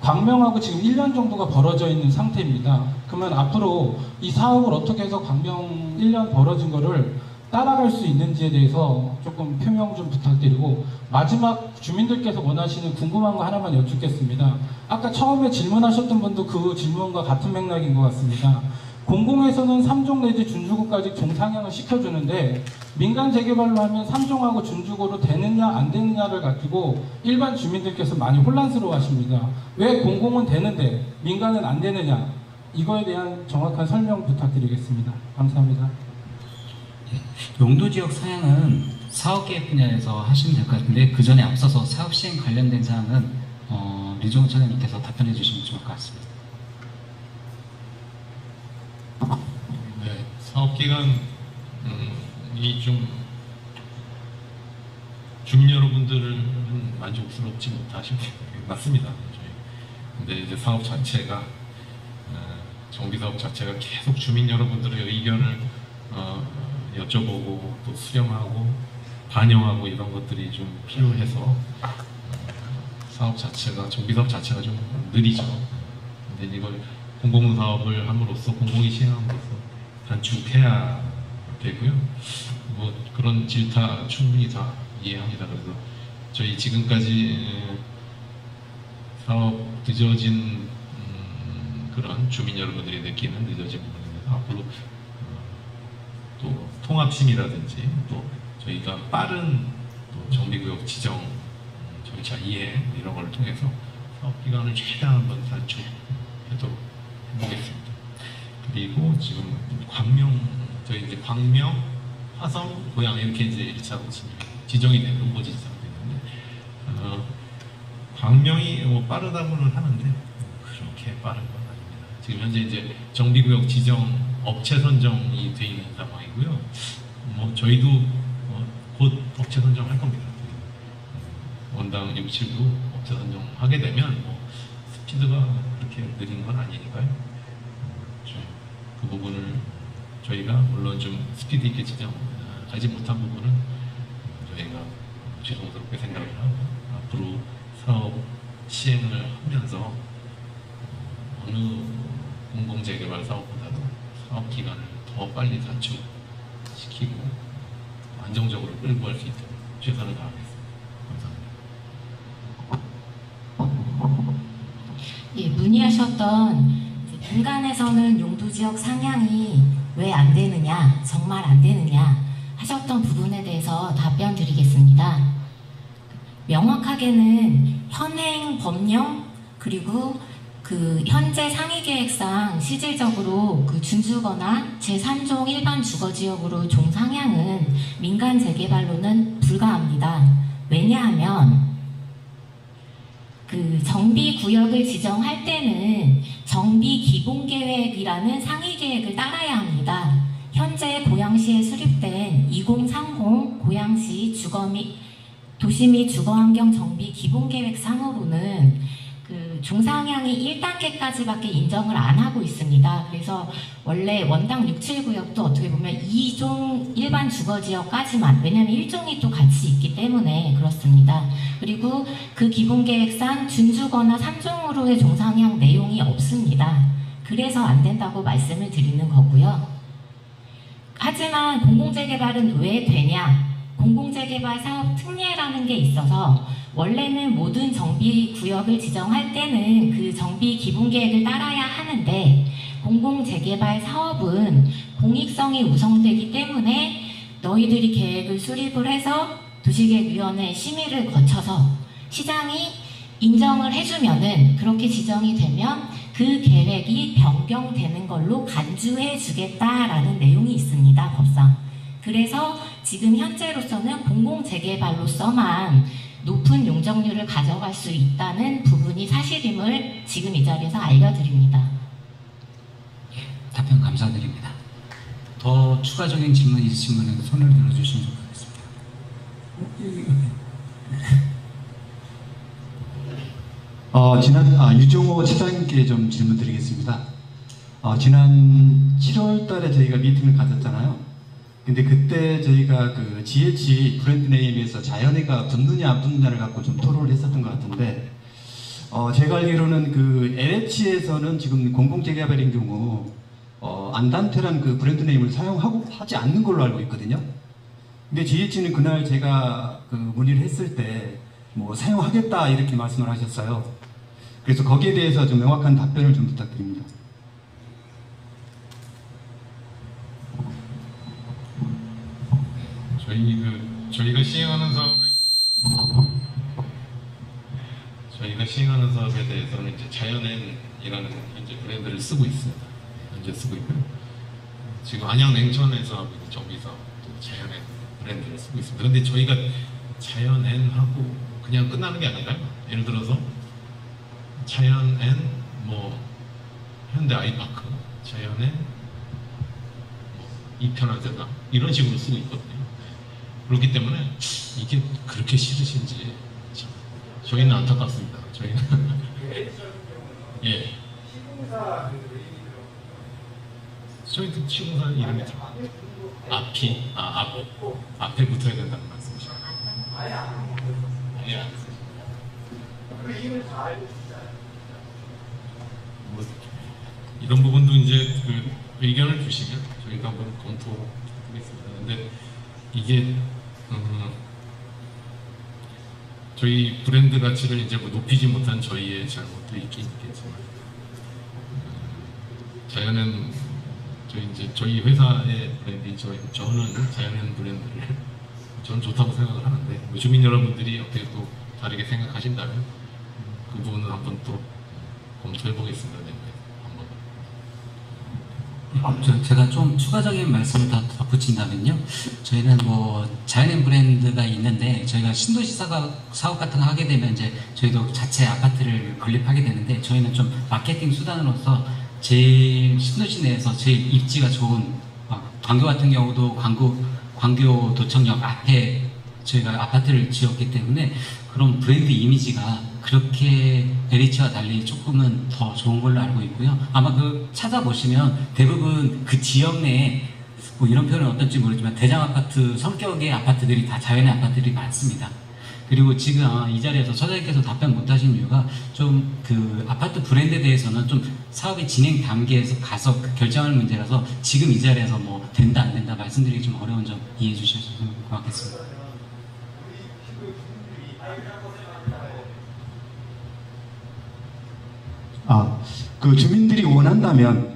광명하고 지금 1년 정도가 벌어져 있는 상태입니다. 그러면 앞으로 이 사업을 어떻게 해서 광명 1년 벌어진 거를 따라갈 수 있는지에 대해서 조금 표명 좀 부탁드리고 마지막 주민들께서 원하시는 궁금한 거 하나만 여쭙겠습니다. 아까 처음에 질문하셨던 분도 그 질문과 같은 맥락인 것 같습니다. 공공에서는 3종 내지 준주고까지 종상향을 시켜주는데 민간 재개발로 하면 3종하고 준주고로 되느냐 안 되느냐를 가지고 일반 주민들께서 많이 혼란스러워 하십니다. 왜 공공은 되는데 민간은 안 되느냐, 이거에 대한 정확한 설명 부탁드리겠습니다. 감사합니다. 용도지역 사양은 사업계획 분야에서 하시면 될 것 같은데 그 전에 앞서서 사업 시행 관련된 사항은 류종훈 차장님께서 답변해 주시면 좋을 것 같습니다. 네, 사업 기간이 좀 주민 여러분들은 만족스럽지 못하시면 맞습니다. 근데 이제 사업 자체가 정비 사업 자체가 계속 주민 여러분들의 의견을 여쭤보고 또 수렴하고 반영하고 이런 것들이 좀 필요해서 사업 자체가 정비 사업 자체가 좀 느리죠. 근데 이걸 공공사업을 함으로써 공공이 시행함으로써 단축해야 되고요. 뭐 그런 질타 충분히 다 이해합니다. 그래서 저희 지금까지 사업 늦어진 그런 주민 여러분들이 느끼는 늦어진 부분입니다. 앞으로 또 통합심이라든지 또 저희가 빠른 또 정비구역 지정 절차 이행 이런 걸 통해서 사업 기간을 최대한 한번 단축하도록 해보겠습니다. 그리고 지금 저희 이제 광명, 화성, 고양 이렇게 이제 1차로 지정이 된 후보지 지정이 됐는데 광명이 뭐 빠르다고는 하는데 그렇게 빠른 건 아닙니다. 지금 현재 이제 정비구역 지정 업체 선정이 돼 있는 상황이고요. 뭐 저희도 곧 업체 선정할 겁니다. 원당 6, 7도 업체 선정하게 되면 뭐 스피드가 그렇게 느린 건 아니니까요. 그 부분을 저희가 물론 좀 스피드 있게 지정하지 못한 부분은 저희가 죄송스럽게 생각을 하고 앞으로 사업 시행을 하면서 어느 공공재개발 사업보다도 사업 기간을 더 빨리 단축시키고 안정적으로 끌고 갈 수 있도록 최선을 다하겠습니다. 감사합니다. 예, 문의하셨던 민간에서는 용도지역 상향이 왜 안 되느냐, 정말 안 되느냐 하셨던 부분에 대해서 답변 드리겠습니다. 명확하게는 현행 법령 그리고 그 현재 상위계획상 실질적으로 그 준주거나 제3종 일반 주거지역으로 종상향은 민간 재개발로는 불가합니다. 왜냐하면 그 정비구역을 지정할 때는 정비기본계획이라는 상위계획을 따라야 합니다. 현재 고양시에 수립된 2030 고양시 주거 및 도시 및 주거환경 정비 기본계획 상으로는 그 종상향이 1단계까지밖에 인정을 안 하고 있습니다. 그래서 원래 원당 6.7구역도 어떻게 보면 2종 일반 주거지역까지만, 왜냐하면 1종이 또 같이 있기 때문에 그렇습니다. 그리고 그 기본계획상 준주거나 3종으로의 종상향 내용이 없습니다. 그래서 안 된다고 말씀을 드리는 거고요. 하지만 공공재개발은 왜 되냐? 공공재개발 사업 특례라는 게 있어서 원래는 모든 정비구역을 지정할 때는 그 정비 기본계획을 따라야 하는데 공공재개발 사업은 공익성이 우선되기 때문에 너희들이 계획을 수립을 해서 도시계획위원회 심의를 거쳐서 시장이 인정을 해주면은 그렇게 지정이 되면 그 계획이 변경되는 걸로 간주해 주겠다라는 내용이 있습니다. 법상. 그래서 지금 현재로서는 공공재개발로서만 높은 용적률을 가져갈 수 있다는 부분이 사실임을 지금 이 자리에서 알려드립니다. 답변 감사드립니다. 더 추가적인 질문 있으신 분은 손을 들어주시면 좋겠습니다. 유종호 차장님께 좀 질문 드리겠습니다. 지난 7월 달에 저희가 미팅을 가졌잖아요. 근데 그때 저희가 그 GH 브랜드 네임에서 자연해가 붙느냐 안 붙느냐를 갖고 좀 토론을 했었던 것 같은데, 제가 알기로는 그 LH에서는 지금 공공재개발인 경우 안단테란 그 브랜드 네임을 하지 않는 걸로 알고 있거든요. 근데 GH는 그날 제가 그 문의를 했을 때 뭐 사용하겠다 이렇게 말씀을 하셨어요. 그래서 거기에 대해서 좀 명확한 답변을 좀 부탁드립니다. 저희가 시행하는 사업에 대해서는 이제 자연엔이라는 현재 브랜드를 쓰고 있습니다. 현재 쓰고 있고요. 지금 안양 냉천에서 하고 있는 정비 사업도 자연엔 브랜드를 쓰고 있습니다. 근데 저희가 자연앤하고 그냥 끝나는 게 아니라 예를 들어서 자연앤 뭐 현대 아이파크, 자연앤 뭐 이편화제다 이런 식으로 쓰고 있거든요. 그렇기 때문에 이게 그렇게 싫으신지 참, 저희는 안타깝습니다. 저희는 예. 저희도 시공사 이름이 들어가요. 앞에 붙어야 된다는 말씀이시죠? 아예 안 쓰죠. 뭐 이런 부분도 이제 그 의견을 주시면 저희가 한번 검토하겠습니다. 근데 이게 저희 브랜드 가치를 이제 뭐 높이지 못한 저희의 잘못도 있긴 있겠지만 자연은 저희 회사의 브랜드 저는 자연은 브랜드를 저는 좋다고 생각을 하는데 뭐 주민 여러분들이 어떻게 또 다르게 생각하신다면 그 부분은 한번 또 검토해 보겠습니다. 네. 제가 좀 추가적인 말씀을 더 덧붙인다면요. 저희는 뭐 자연인 브랜드가 있는데 저희가 신도시 사업 같은 거 하게 되면 이제 저희도 자체 아파트를 건립하게 되는데 저희는 좀 마케팅 수단으로서 제일 신도시 내에서 제일 입지가 좋은 광교 같은 경우도 광교 도청역 앞에 저희가 아파트를 지었기 때문에 그런 브랜드 이미지가 그렇게 LH와 달리 조금은 더 좋은 걸로 알고 있고요. 아마 그 찾아보시면 대부분 그 지역 내에 뭐 이런 표현은 어떨지 모르지만 대장 아파트 성격의 아파트들이 다 자연의 아파트들이 많습니다. 그리고 지금 아마 이 자리에서 처장님께서 답변 못 하신 이유가 좀 그 아파트 브랜드에 대해서는 좀 사업의 진행 단계에서 가서 결정할 문제라서 지금 이 자리에서 뭐 된다 안 된다 말씀드리기 좀 어려운 점 이해해 주셔서 고맙겠습니다. 그 주민들이 원한다면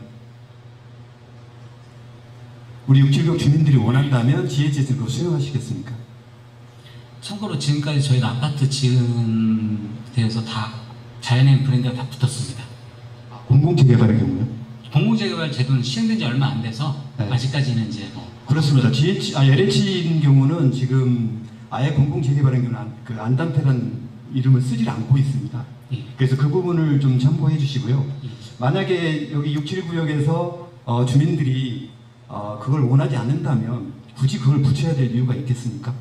우리 676 주민들이 원한다면 GH에서 그거 수용하시겠습니까? 참고로 지금까지 저희가 아파트 지은 데에서 다 자연의 브랜드가 다 붙었습니다. 공공재개발의 경우요? 공공재개발 제도는 시행된 지 얼마 안 돼서 네. 아직까지는 이제 뭐 그렇습니다. LH인 경우는 지금 아예 공공재개발의 경우는 그 안단태라는 이름을 쓰질 않고 있습니다. 예. 그래서 그 부분을 좀 참고해 주시고요. 만약에 여기 67구역에서 주민들이 그걸 원하지 않는다면 굳이 그걸 붙여야 될 이유가 있겠습니까?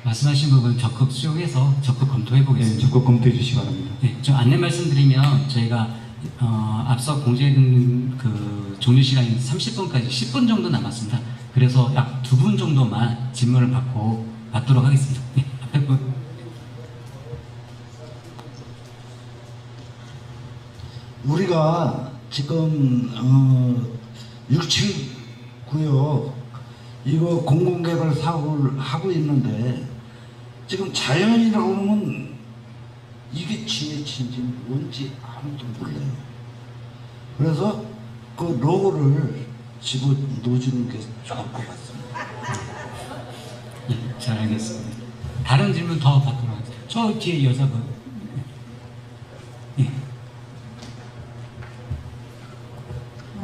말씀하신 부분 적극 수용해서 적극 검토해 보겠습니다. 네, 적극 검토해 주시기 바랍니다. 네, 좀 안내 말씀드리면 저희가 앞서 공제된 그 종료 시간이 30분까지 10분 정도 남았습니다. 그래서 약 2분 정도만 질문을 받도록 하겠습니다. 네, 앞에 분. 우리가 지금 67구역 이거 공공개발 사업을 하고 있는데 지금 자연이라고 하면 이게 GH인지 뭔지 아무도 몰라요. 그래서 그 로고를 집어 넣어주는 게 좋을 것 같습니다. 예, 잘 알겠습니다. 다른 질문 더 받도록 하겠습니다. 저 뒤에 여자분. 예.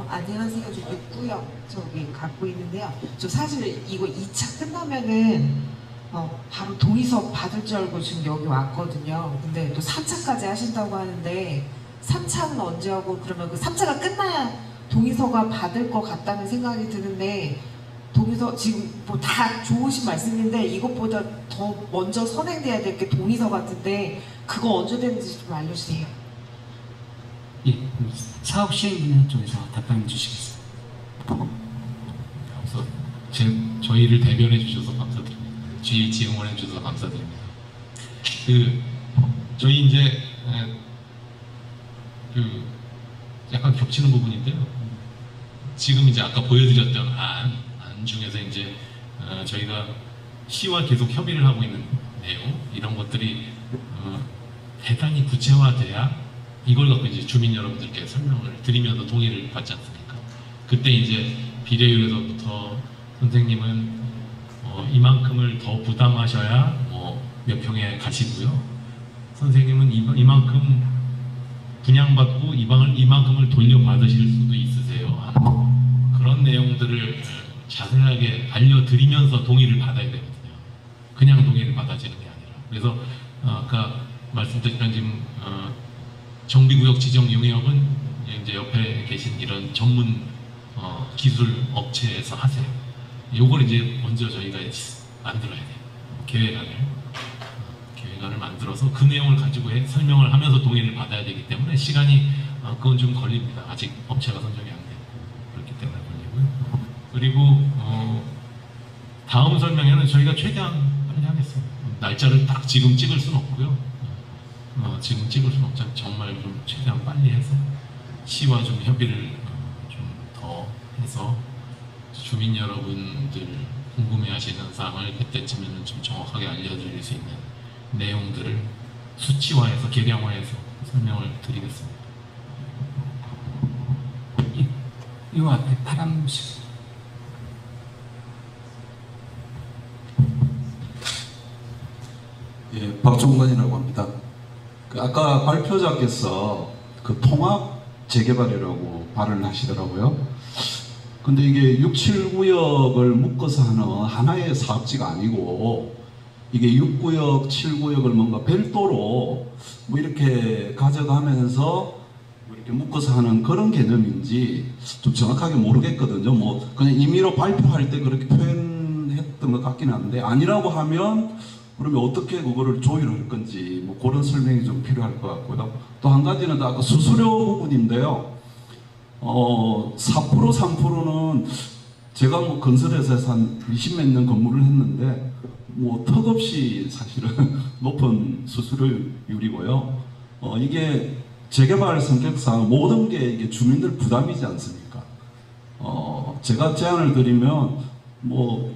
안녕하세요. 저 6구역 저기 갖고 있는데요. 저 사실 이거 2차 끝나면은 바로 동의서 받을 줄 알고 지금 여기 왔거든요. 근데 또 3차까지 하신다고 하는데 3차는 언제 하고 그러면 그 3차가 끝나야 동의서가 받을 것 같다는 생각이 드는데 동의서 지금 뭐 다 좋으신 말씀인데 이것보다 더 먼저 선행돼야 될 게 동의서 같은데 그거 언제 되는지 좀 알려주세요. 예, 사업 시행기능 쪽에서 답변해 주시겠습니다. 앞서 저희를 대변해 주셔서 감사드립니다. GH 응원해 주셔서 감사드립니다. 저희 이제 약간 겹치는 부분인데요. 지금 이제 아까 보여드렸던 안 중에서 이제 저희가 시와 계속 협의를 하고 있는 내용 이런 것들이 대단히 구체화돼야 이걸 갖고 이제 주민 여러분들께 설명을 드리면서 동의를 받지 않습니까? 그때 이제 비례율에서부터 선생님은 이만큼을 더 부담하셔야 몇 평에 가시고요. 선생님은 이만큼 분양받고 이만큼을 돌려받으실 수도 있으세요. 그런 내용들을 자세하게 알려드리면서 동의를 받아야 되거든요. 그냥 동의를 받아지는 게 아니라. 그래서 아까 말씀드렸던 지금 정비구역 지정 용역은 이제 옆에 계신 이런 전문 기술 업체에서 하세요. 요걸 이제 먼저 저희가 만들어야 돼요. 계획안을 만들어서 그 내용을 가지고 설명을 하면서 동의를 받아야 되기 때문에 시간이 그건 좀 걸립니다. 아직 업체가 선정이 안 됐고 그렇기 때문에 걸리고요. 그리고 다음 설명회는 저희가 최대한 빨리 하겠습니다. 날짜를 딱 지금 찍을 수는 없고요. 지금 찍을 수는 없지만 정말 좀 최대한 빨리 해서 시와 좀 협의를 좀 더 해서 주민 여러분들 궁금해하시는 사항을 그때쯤에는 좀 정확하게 알려드릴 수 있는 내용들을 수치화해서 계량화해서 설명을 드리겠습니다. 이 앞에 파람식. 예, 박종관이라고 합니다. 아까 발표자께서 그 통합 재개발이라고 발언을 하시더라고요. 근데 이게 6, 7구역을 묶어서 하는 하나의 사업지가 아니고 이게 6구역, 7구역을 뭔가 별도로 뭐 이렇게 가져가면서 뭐 이렇게 묶어서 하는 그런 개념인지 좀 정확하게 모르겠거든요. 뭐 그냥 임의로 발표할 때 그렇게 표현했던 것 같긴 한데 아니라고 하면 그러면 어떻게 그거를 조율할 건지 뭐 그런 설명이 좀 필요할 것 같고요. 또 한 가지는 아까 수수료 부분인데요. 4% 3%는 제가 뭐 건설회사에서 한 20몇 년 근무를 했는데 뭐 턱없이 사실은 높은 수수료율이고요. 이게 재개발 성격상 모든 게 이게 주민들 부담이지 않습니까? 제가 제안을 드리면 뭐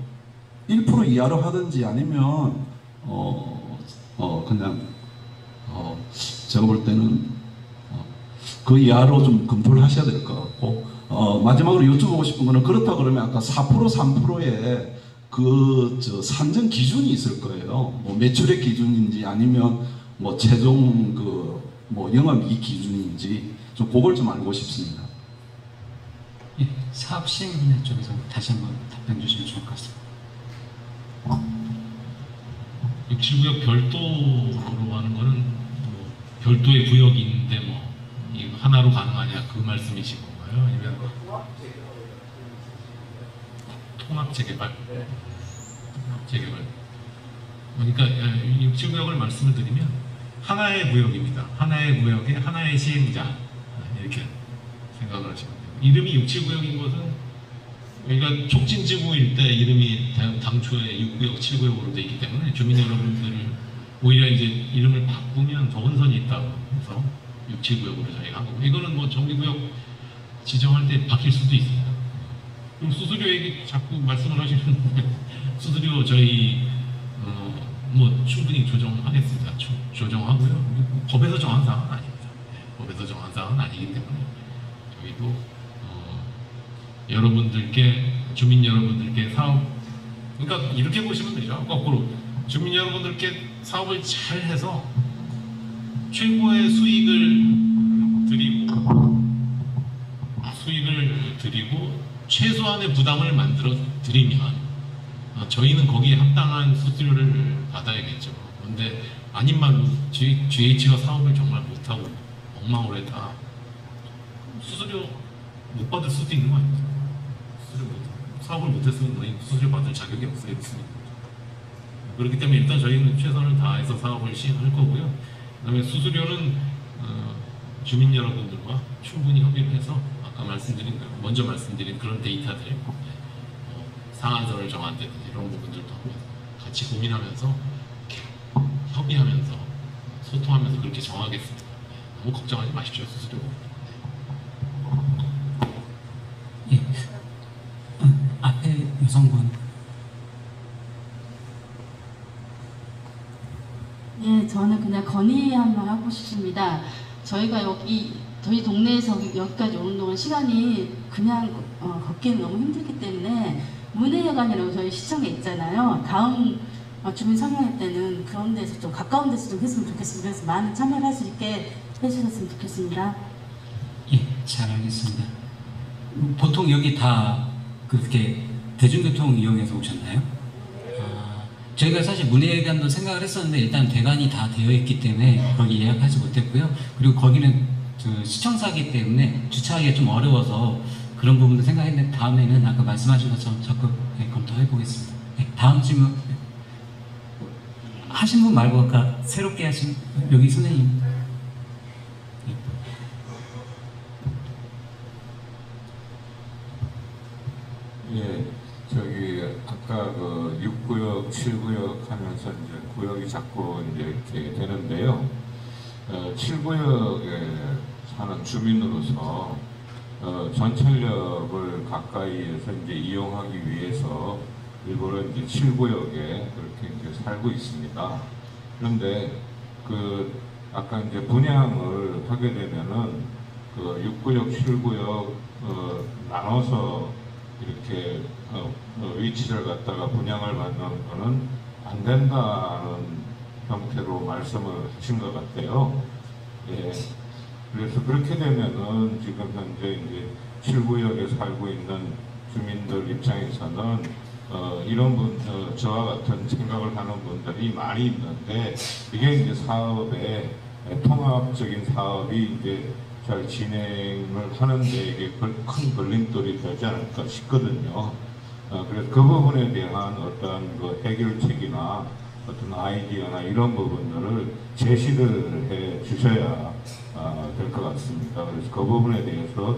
1% 이하로 하든지 아니면 그냥 제가 볼 때는 그 이하로 좀 검토를 하셔야 될 것 같고 마지막으로 여쭤보고 싶은 거는 그렇다 그러면 아까 4% 3%의 그 산정 기준이 있을 거예요. 뭐 매출액 기준인지 아니면 뭐 최종 그 뭐 영업이익 기준인지 좀 그걸 좀 알고 싶습니다. 예, 사업 시행 분야 쪽에서 다시 한번 답변 주시면 좋을 것 같습니다. 6, 7구역 별도로 하는 거는 뭐 별도의 구역인데 뭐 이거 하나로 가능하냐 그 말씀이신 건가요? 아니면 통합 재개발? 그러니까 6, 7구역을 말씀을 드리면 하나의 구역입니다. 하나의 구역에 하나의 시행자 이렇게 생각을 하시면 돼요. 이름이 6, 7구역인 것은 그러니까 촉진지구일 때 이름이 당초에 6구역, 7구역으로 되어 있기 때문에 주민 여러분들을 오히려 이제 이름을 바꾸면 더 혼선이 있다고 해서 6, 7구역으로 저희가 한 거고 이거는 뭐 정비구역 지정할 때 바뀔 수도 있습니다. 그럼 수수료 얘기 자꾸 말씀을 하시는데 수수료 저희 뭐 충분히 조정하겠습니다. 조정하고요. 법에서 정한 사항은 아닙니다. 법에서 정한 사항은 아니기 때문에 저희도 여러분들께 주민 여러분들께 사업 그러니까 이렇게 보시면 되죠. 거꾸로 주민 여러분들께 사업을 잘 해서 최고의 수익을 드리고 최소한의 부담을 만들어 드리면 저희는 거기에 합당한 수수료를 받아야겠죠. 그런데 아닌 말로 GH가 사업을 정말 못하고 엉망으로 했다. 수수료 못 받을 수도 있는 거 아닙니까? 사업을 못했으면 너희 수수료 받을 자격이 없어요. 그렇기 때문에 일단 저희는 최선을 다해서 사업을 시행할 거고요. 그다음에 수수료는 주민 여러분들과 충분히 협의를 해서 아까 먼저 말씀드린 그런 데이터들 상한선을 정한다든지 이런 부분들도 같이 고민하면서 협의하면서 소통하면서 그렇게 정하겠습니다. 너무 걱정하지 마십시오. 수수료. 예. 앞에 여성분. 예, 저는 그냥 건의 한번 하고 싶습니다. 저희가 저희 동네에서 여기까지 오는 동안 시간이 그냥 걷기는 너무 힘들기 때문에 문해여관이라고 저희 시청에 있잖아요. 다음 주민 설명회 때는 그런 데서 좀 가까운 데서 좀 했으면 좋겠습니다. 그래서 많은 참여를 할 수 있게 해주셨으면 좋겠습니다. 예, 잘 알겠습니다. 보통 여기 다 그렇게 대중교통 이용해서 오셨나요? 저희가 사실 문예관도 생각을 했었는데 일단 대관이 다 되어 있기 때문에 거기 예약하지 못했고요. 그리고 거기는 그 시청사기 때문에 주차하기가 좀 어려워서 그런 부분도 생각했는데 다음에는 아까 말씀하신 것처럼 적극 검토해 보겠습니다. 네, 다음 질문 하신 분 말고 아까 새롭게 하신 여기 선생님. 예, 저기 아까 그 6구역, 7구역 하면서 이제 구역이 자꾸 이제 이렇게 되는데요. 7구역에 사는 주민으로서 전철역을 가까이에서 이제 이용하기 위해서 일부러 이제 7구역에 그렇게 이제 살고 있습니다. 그런데 그 아까 이제 분양을 하게 되면은 그 6구역, 7구역 나눠서 이렇게 위치를 갖다가 분양을 받는 거는 안 된다는 형태로 말씀을 하신 것 같아요. 예. 그래서 그렇게 되면은 지금 현재 이제 7구역에 살고 있는 주민들 입장에서는 이런 저와 같은 생각을 하는 분들이 많이 있는데 이게 이제 사업의 통합적인 사업이 이제 잘 진행을 하는데 이게 큰 걸림돌이 되지 않을까 싶거든요. 그래서 그 부분에 대한 어떤 그 해결책이나 어떤 아이디어나 이런 부분들을 제시를 해 주셔야 될 것 같습니다. 그래서 그 부분에 대해서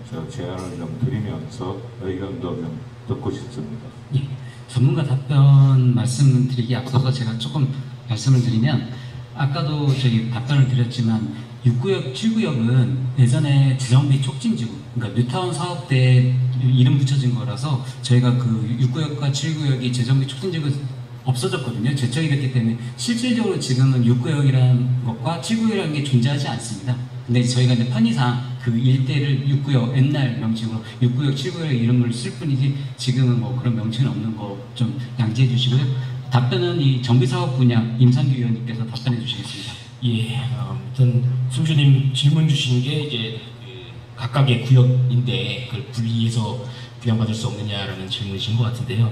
저 제안을 좀 드리면서 의견도 좀 듣고 싶습니다. 예, 전문가 답변 말씀드리기 앞서서 제가 조금 말씀을 드리면 아까도 저희 답변을 드렸지만 6구역, 7구역은 예전에 재정비 촉진지구, 그러니까 뉴타운 사업 때 이름 붙여진 거라서 저희가 그 6구역과 7구역이 재정비 촉진지구 없어졌거든요. 제청이 됐기 때문에 실질적으로 지금은 6구역이라는 것과 7구역이라는 게 존재하지 않습니다. 근데 저희가 이제 편의상 그 일대를 6구역, 옛날 명칭으로 6구역, 7구역 이름을 쓸 뿐이지 지금은 뭐 그런 명칭은 없는 거 좀 양지해 주시고요. 답변은 이 정비사업 분야 임상규 위원님께서 답변해 주시겠습니다. 예, 아무튼 승주님 질문 주신 게 이제 각각의 구역인데 그걸 분리해서 분양받을 수 없느냐라는 질문이신 것 같은데요.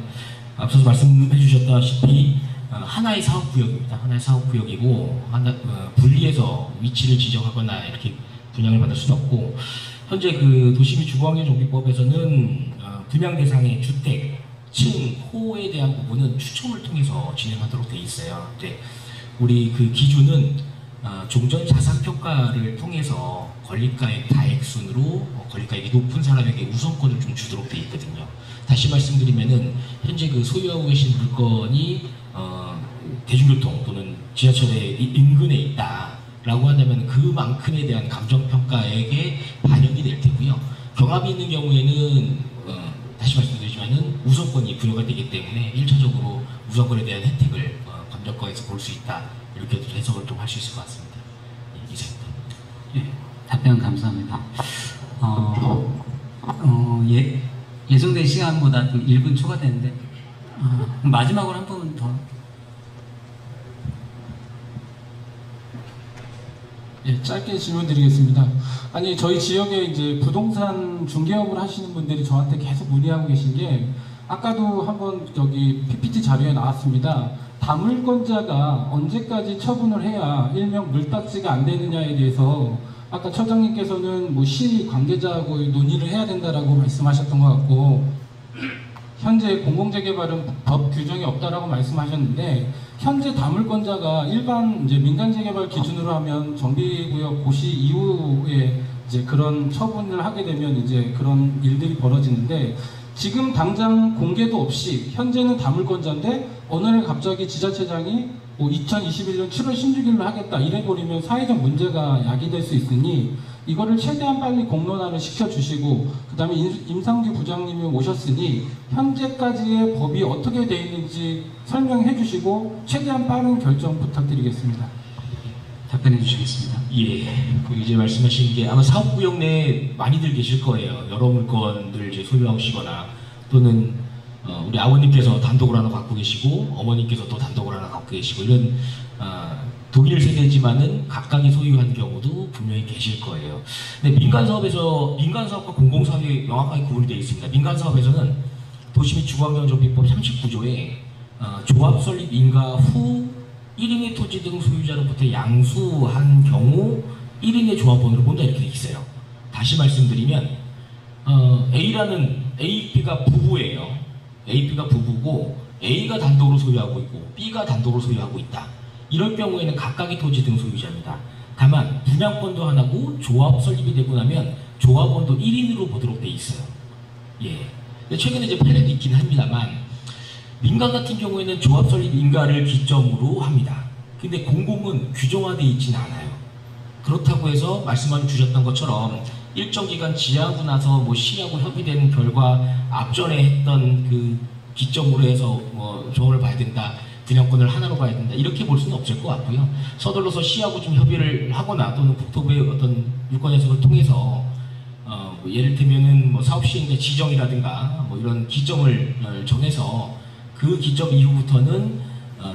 앞서서 말씀해 주셨다시피 하나의 사업구역입니다. 하나의 사업구역이고 분리해서 위치를 지정하거나 이렇게 분양을 받을 수는 없고 현재 그 도시및 주거환경정비법에서는 분양 대상의 주택, 층, 호에 대한 부분은 추첨을 통해서 진행하도록 돼 있어요. 근데 우리 그 기준은 종전 자산평가를 통해서 권리가액 다액순으로 권리가액이 높은 사람에게 우선권을 좀 주도록 돼 있거든요. 다시 말씀드리면은 현재 그 소유하고 계신 물건이 대중교통 또는 지하철의 인근에 있다라고 한다면 그만큼에 대한 감정평가액에 반영이 될 테고요. 경합이 있는 경우에는 다시 말씀드리지만은 우선권이 부여가 되기 때문에 1차적으로 우선권에 대한 혜택을 감정가에서 볼 수 있다. 이렇게 해석을 좀 할 수 있을 것 같습니다. 예, 이상입니다. 예, 답변 감사합니다. 예정된 시간보다 좀 1분 초과되는데 마지막으로 한 분 더. 예, 짧게 질문 드리겠습니다. 아니, 저희 지역에 이제 부동산 중개업을 하시는 분들이 저한테 계속 문의하고 계신 게 아까도 한번 여기 PPT 자료에 나왔습니다. 다물건자가 언제까지 처분을 해야 일명 물딱지가 안 되느냐에 대해서 아까 처장님께서는 뭐 시 관계자하고 논의를 해야 된다라고 말씀하셨던 것 같고 현재 공공재개발은 법 규정이 없다라고 말씀하셨는데 현재 다물건자가 일반 이제 민간재개발 기준으로 하면 정비구역 고시 이후에 이제 그런 처분을 하게 되면 이제 그런 일들이 벌어지는데 지금 당장 공개도 없이 현재는 다물건자인데 어느 날 갑자기 지자체장이 뭐 2021년 7월 16일로 하겠다 이래버리면 사회적 문제가 야기될 수 있으니 이거를 최대한 빨리 공론화를 시켜주시고 그 다음에 임상규 부장님이 오셨으니 현재까지의 법이 어떻게 되어 있는지 설명해 주시고 최대한 빠른 결정 부탁드리겠습니다. 답변해 주시겠습니다. 예, 그 이제 말씀하신 게 아마 사업구역 내에 많이들 계실 거예요. 여러 물건들 이제 소유하시거나 또는 우리 아버님께서 단독을 하나 갖고 계시고 어머님께서 또 단독을 하나 갖고 계시고 이런 독일 세대지만은 각각이 소유한 경우도 분명히 계실 거예요. 근데 민간 사업과 공공 사업이 명확하게 구분이 되어 있습니다. 민간 사업에서는 도시및 주거환경정비법 39조에 조합 설립 인가 후 1인의 토지 등 소유자로부터 양수한 경우 1인의 조합원으로 본다 이렇게 돼 있어요. 다시 말씀드리면 A가 부부예요. B가 부부고 A가 단독으로 소유하고 있고 B가 단독으로 소유하고 있다. 이럴 경우에는 각각의 토지 등 소유자입니다. 다만 분양권도 하나고 조합 설립이 되고 나면 조합원도 1인으로 보도록 돼 있어요. 예. 최근에 이제 판례도 있긴 합니다만 민간 같은 경우에는 조합 설립 인가를 기점으로 합니다. 근데 공공은 규정화되어 있지는 않아요. 그렇다고 해서 말씀해 주셨던 것처럼 일정 기간 지하고 나서 뭐 시하고 협의된 결과 앞전에 했던 그 기점으로 해서 뭐 조언을 봐야 된다, 분양권을 하나로 봐야 된다 이렇게 볼 수는 없을 것 같고요. 서둘러서 시하고 좀 협의를 하거나 또는 국토부의 어떤 유권 해석을 통해서 뭐 예를 들면은 뭐 사업 시행자 지정이라든가 뭐 이런 기점을 정해서 그 기점 이후부터는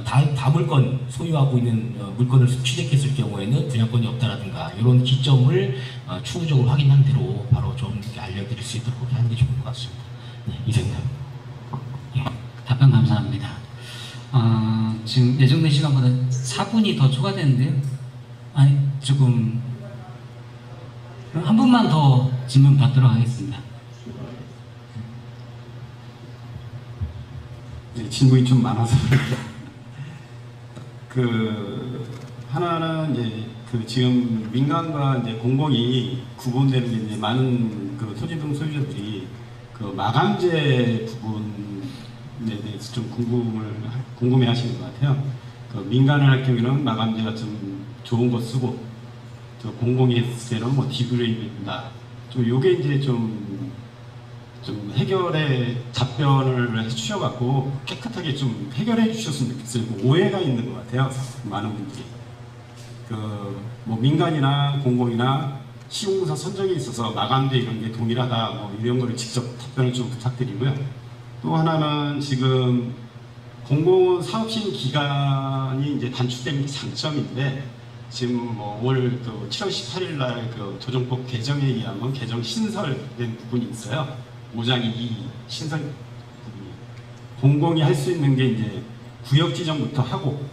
다 물건 소유하고 있는 물건을 취득했을 경우에는 분양권이 없다라든가 이런 기점을 추후적으로 확인한 대로 바로 좀 이렇게 알려드릴 수 있도록 그렇게 하는 게 좋을 것 같습니다. 네, 이상입니다. 예, 답변 감사합니다. 지금 예정된 시간보다 4분이 더 초과되는데요. 아니 조금 한 분만 더 질문 받도록 하겠습니다. 네, 질문이 좀 많아서 하나는 이제 지금 민간과 이제 공공이 구분되는 게 이제 많은 토지 등 소유자들이 마감재 부분에 대해서 좀 궁금해하시는 것 같아요. 민간을 할 경우에는 마감재가 좀 좋은 거 쓰고 공공이 했을 때는 뭐 디그레이드 된다. 좀 요게 이제 좀 해결의 답변을 해주셔갖고 깨끗하게 좀 해결해 주셨으면 좋겠어요. 오해가 있는 것 같아요. 많은 분들이. 뭐 민간이나 공공이나 시공사 선정에 있어서 마감재 이런 게 동일하다. 뭐 이런 거를 직접 답변을 좀 부탁드리고요. 또 하나는 지금 공공은 사업 시행 기간이 이제 단축되는 게 장점인데 지금 뭐 올 7월 18일 날 조정법 개정에 의하면 개정 신설된 부분이 있어요. 5장 2 신설 부분이 공공이 할 수 있는 게 이제 구역 지정부터 하고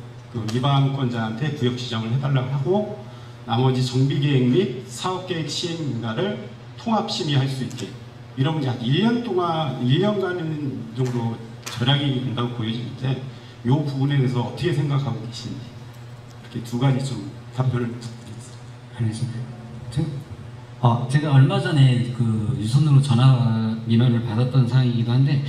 위반권자한테 구역 지정을 해달라고 하고 나머지 정비계획 및 사업계획 시행 인가를 통합 심의할 수 있게 이런 게 한 1년 동안 1년간 정도 절약이 된다고 보여지는데 이 부분에 대해서 어떻게 생각하고 계신지 이렇게 두 가지 좀 답변을 부탁드리겠습니다. 알겠습니다. 제가 얼마 전에 유선으로 전화 민원을 받았던 상황이기도 한데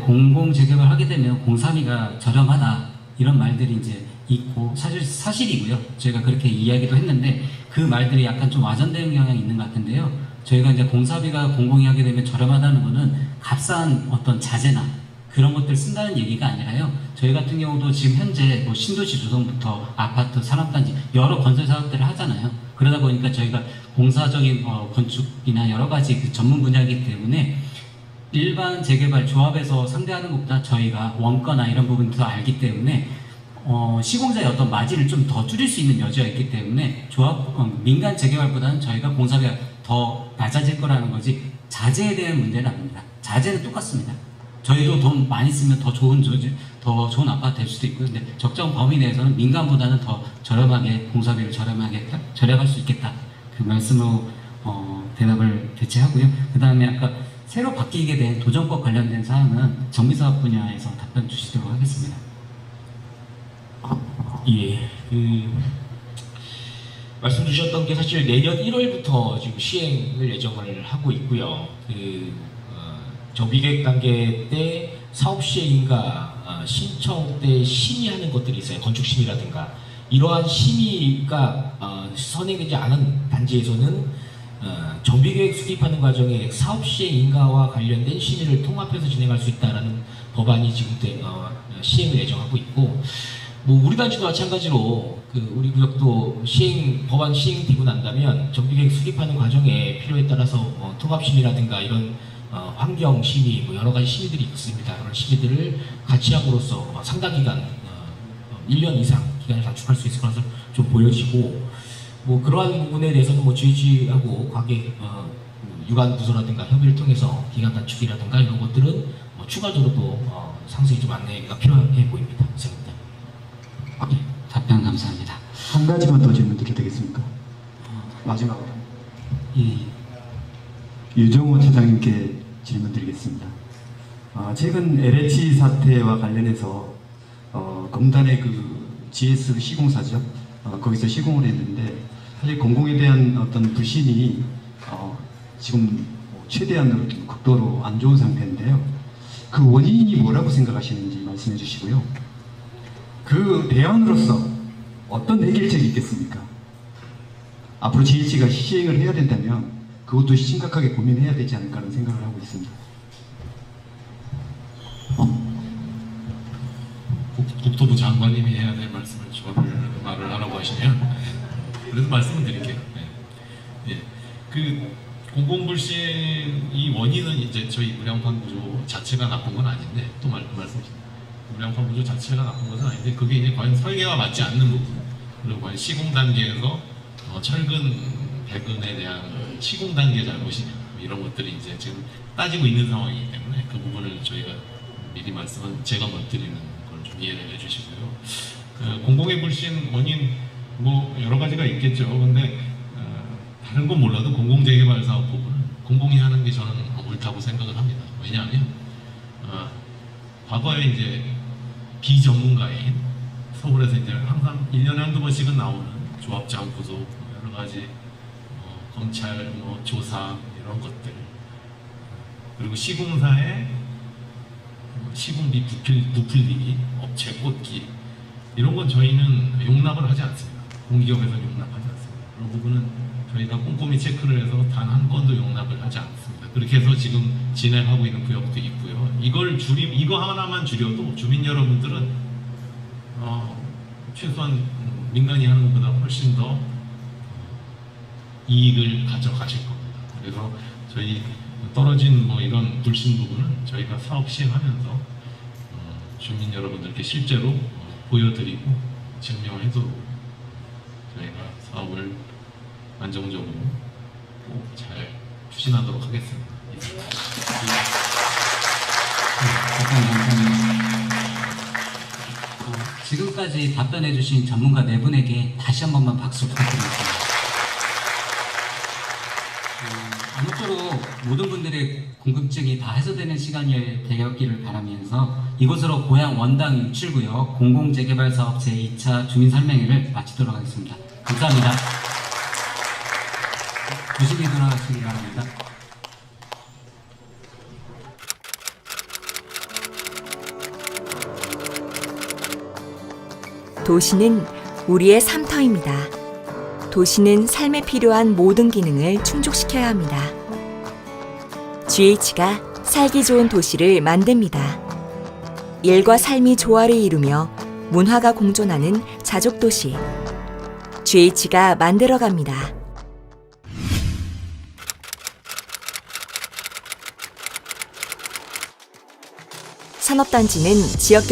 공공 재개발 하게 되면 공사비가 저렴하다 이런 말들이 이제 있고 사실이고요. 저희가 그렇게 이야기도 했는데 그 말들이 약간 좀 와전되는 경향이 있는 것 같은데요. 저희가 이제 공사비가 공공이 하게 되면 저렴하다는 거는 값싼 어떤 자재나 그런 것들 쓴다는 얘기가 아니라요. 저희 같은 경우도 지금 현재 뭐 신도시 조성부터 아파트, 산업단지 여러 건설 사업들을 하잖아요. 그러다 보니까 저희가 공사적인 건축이나 여러 가지 전문 분야이기 때문에 일반 재개발 조합에서 상대하는 것보다 저희가 원가나 이런 부분도 알기 때문에 시공자의 어떤 마진을 좀 더 줄일 수 있는 여지가 있기 때문에 민간 재개발보다는 저희가 공사비가 더 낮아질 거라는 거지 자재에 대한 문제는 아닙니다. 자재는 똑같습니다. 저희도 돈 많이 쓰면 더 좋은 아파트 될 수도 있고요. 근데 적정 범위 내에서는 민간보다는 더 저렴하게 공사비를 절약할 수 있겠다. 그 말씀으로 대답을 대체하고요. 그 다음에 아까 새로 바뀌게 된 도정법 관련된 사항은 정비사업 분야에서 답변 주시도록 하겠습니다. 예, 말씀 주셨던 게 사실 내년 1월부터 지금 시행을 예정을 하고 있고요. 정비계획 단계 때 사업 시행인가 신청 때 심의하는 것들이 있어요. 건축 심의라든가 이러한 심의가 선행되지 않은 단지에서는 정비계획 수립하는 과정에 사업 시행 인가와 관련된 심의를 통합해서 진행할 수 있다는 법안이 지금 시행을 예정하고 있고, 뭐 우리 단지도 마찬가지로 우리 구역도 법안 시행되고 난다면 정비계획 수립하는 과정에 필요에 따라서 통합 심의라든가 이런 환경 심의, 뭐 여러 가지 심의들이 있습니다. 그런 심의들을 같이 함으로써 상당 기간 1년 이상 기간을 단축할 수 있을 것으로 좀 보여지고, 뭐 그러한 부분에 대해서는 뭐 GH하고 과계 유관 부서라든가 협의를 통해서 기간 단축이라든가 이런 것들은 추가적으로 또 상세히 좀 안내가 필요해 보입니다. 이상입니다. 답변 감사합니다. 한 가지만 더 질문드려도 되겠습니까? 마지막으로 유정호 차장님께 질문드리겠습니다. 최근 LH 사태와 관련해서 검단의 그 GS 시공사죠. 거기서 시공을 했는데 사실 공공에 대한 어떤 불신이 지금 최대한 극도로 안 좋은 상태인데요. 그 원인이 뭐라고 생각하시는지 말씀해 주시고요. 그 대안으로서 어떤 해결책이 있겠습니까? 앞으로 GH가 시행을 해야 된다면 그것도 심각하게 고민해야 되지 않을까 하는 생각을 하고 있습니다. 국토부 장관님이 해야 될 말씀을 저를 말을 하라고 하시면 그래서 말씀을 드릴게요. 예. 그 공공불신 이 원인은 이제 저희 무량판 구조 자체가 나쁜 건 아닌데 또 말씀드립니다. 무량판 구조 자체가 나쁜 것은 아닌데 그게 이제 과연 설계와 맞지 않는 부분 그리고 과연 시공 단계에서 철근 배근에 대한 시공 단계 잘못이냐 이런 것들이 이제 지금 따지고 있는 상황이기 때문에 그 부분을 저희가 미리 말씀은 제가 못 드리는 걸 좀 이해를 해주시고요. 공공의 불신 원인 뭐 여러 가지가 있겠죠. 근데 다른 건 몰라도 공공재개발 사업 부분은 공공이 하는 게 저는 옳다고 생각을 합니다. 왜냐하면 과거에 이제 비전문가인 서울에서 이제 항상 1년에 한두 번씩은 나오는 조합장 구속 여러 가지 검찰 조사 이런 것들 그리고 시공사의 시공비 부풀리기 업체 꽂기 이런 건 저희는 용납을 하지 않습니다. 공기업에서는 용납하지 않습니다. 그런 부분은 저희가 꼼꼼히 체크를 해서 단 한 건도 용납을 하지 않습니다. 그렇게 해서 지금 진행하고 있는 구역도 있고요. 이거 하나만 줄여도 주민 여러분들은 최소한 민간이 하는 것보다 훨씬 더 이익을 가져가실 겁니다. 그래서 저희 떨어진 이런 불신 부분은 저희가 사업 시행하면서 주민 여러분들께 실제로 보여드리고 증명해도록 저희가 사업을 안정적으로 꼭 잘 추진하도록 하겠습니다. 지금까지 답변해주신 전문가 네 분에게 다시 한 번만 박수 부탁드리겠습니다. 아무쪼록 모든 분들의 궁금증이 다 해소되는 시간이 되었기를 바라면서 이곳으로 고향 원당 679역 공공재개발사업 제2차 주민설명회를 마치도록 하겠습니다. 감사합니다. 조심히 돌아가시기 바랍니다. 도시는 우리의 삶터입니다. 도시는 삶에 필요한 모든 기능을 충족시켜야 합니다. GH가 살기 좋은 도시를 만듭니다. 일과 삶이 조화를 이루며 문화가 공존하는 자족도시. GH가 만들어갑니다. 산업단지는 지역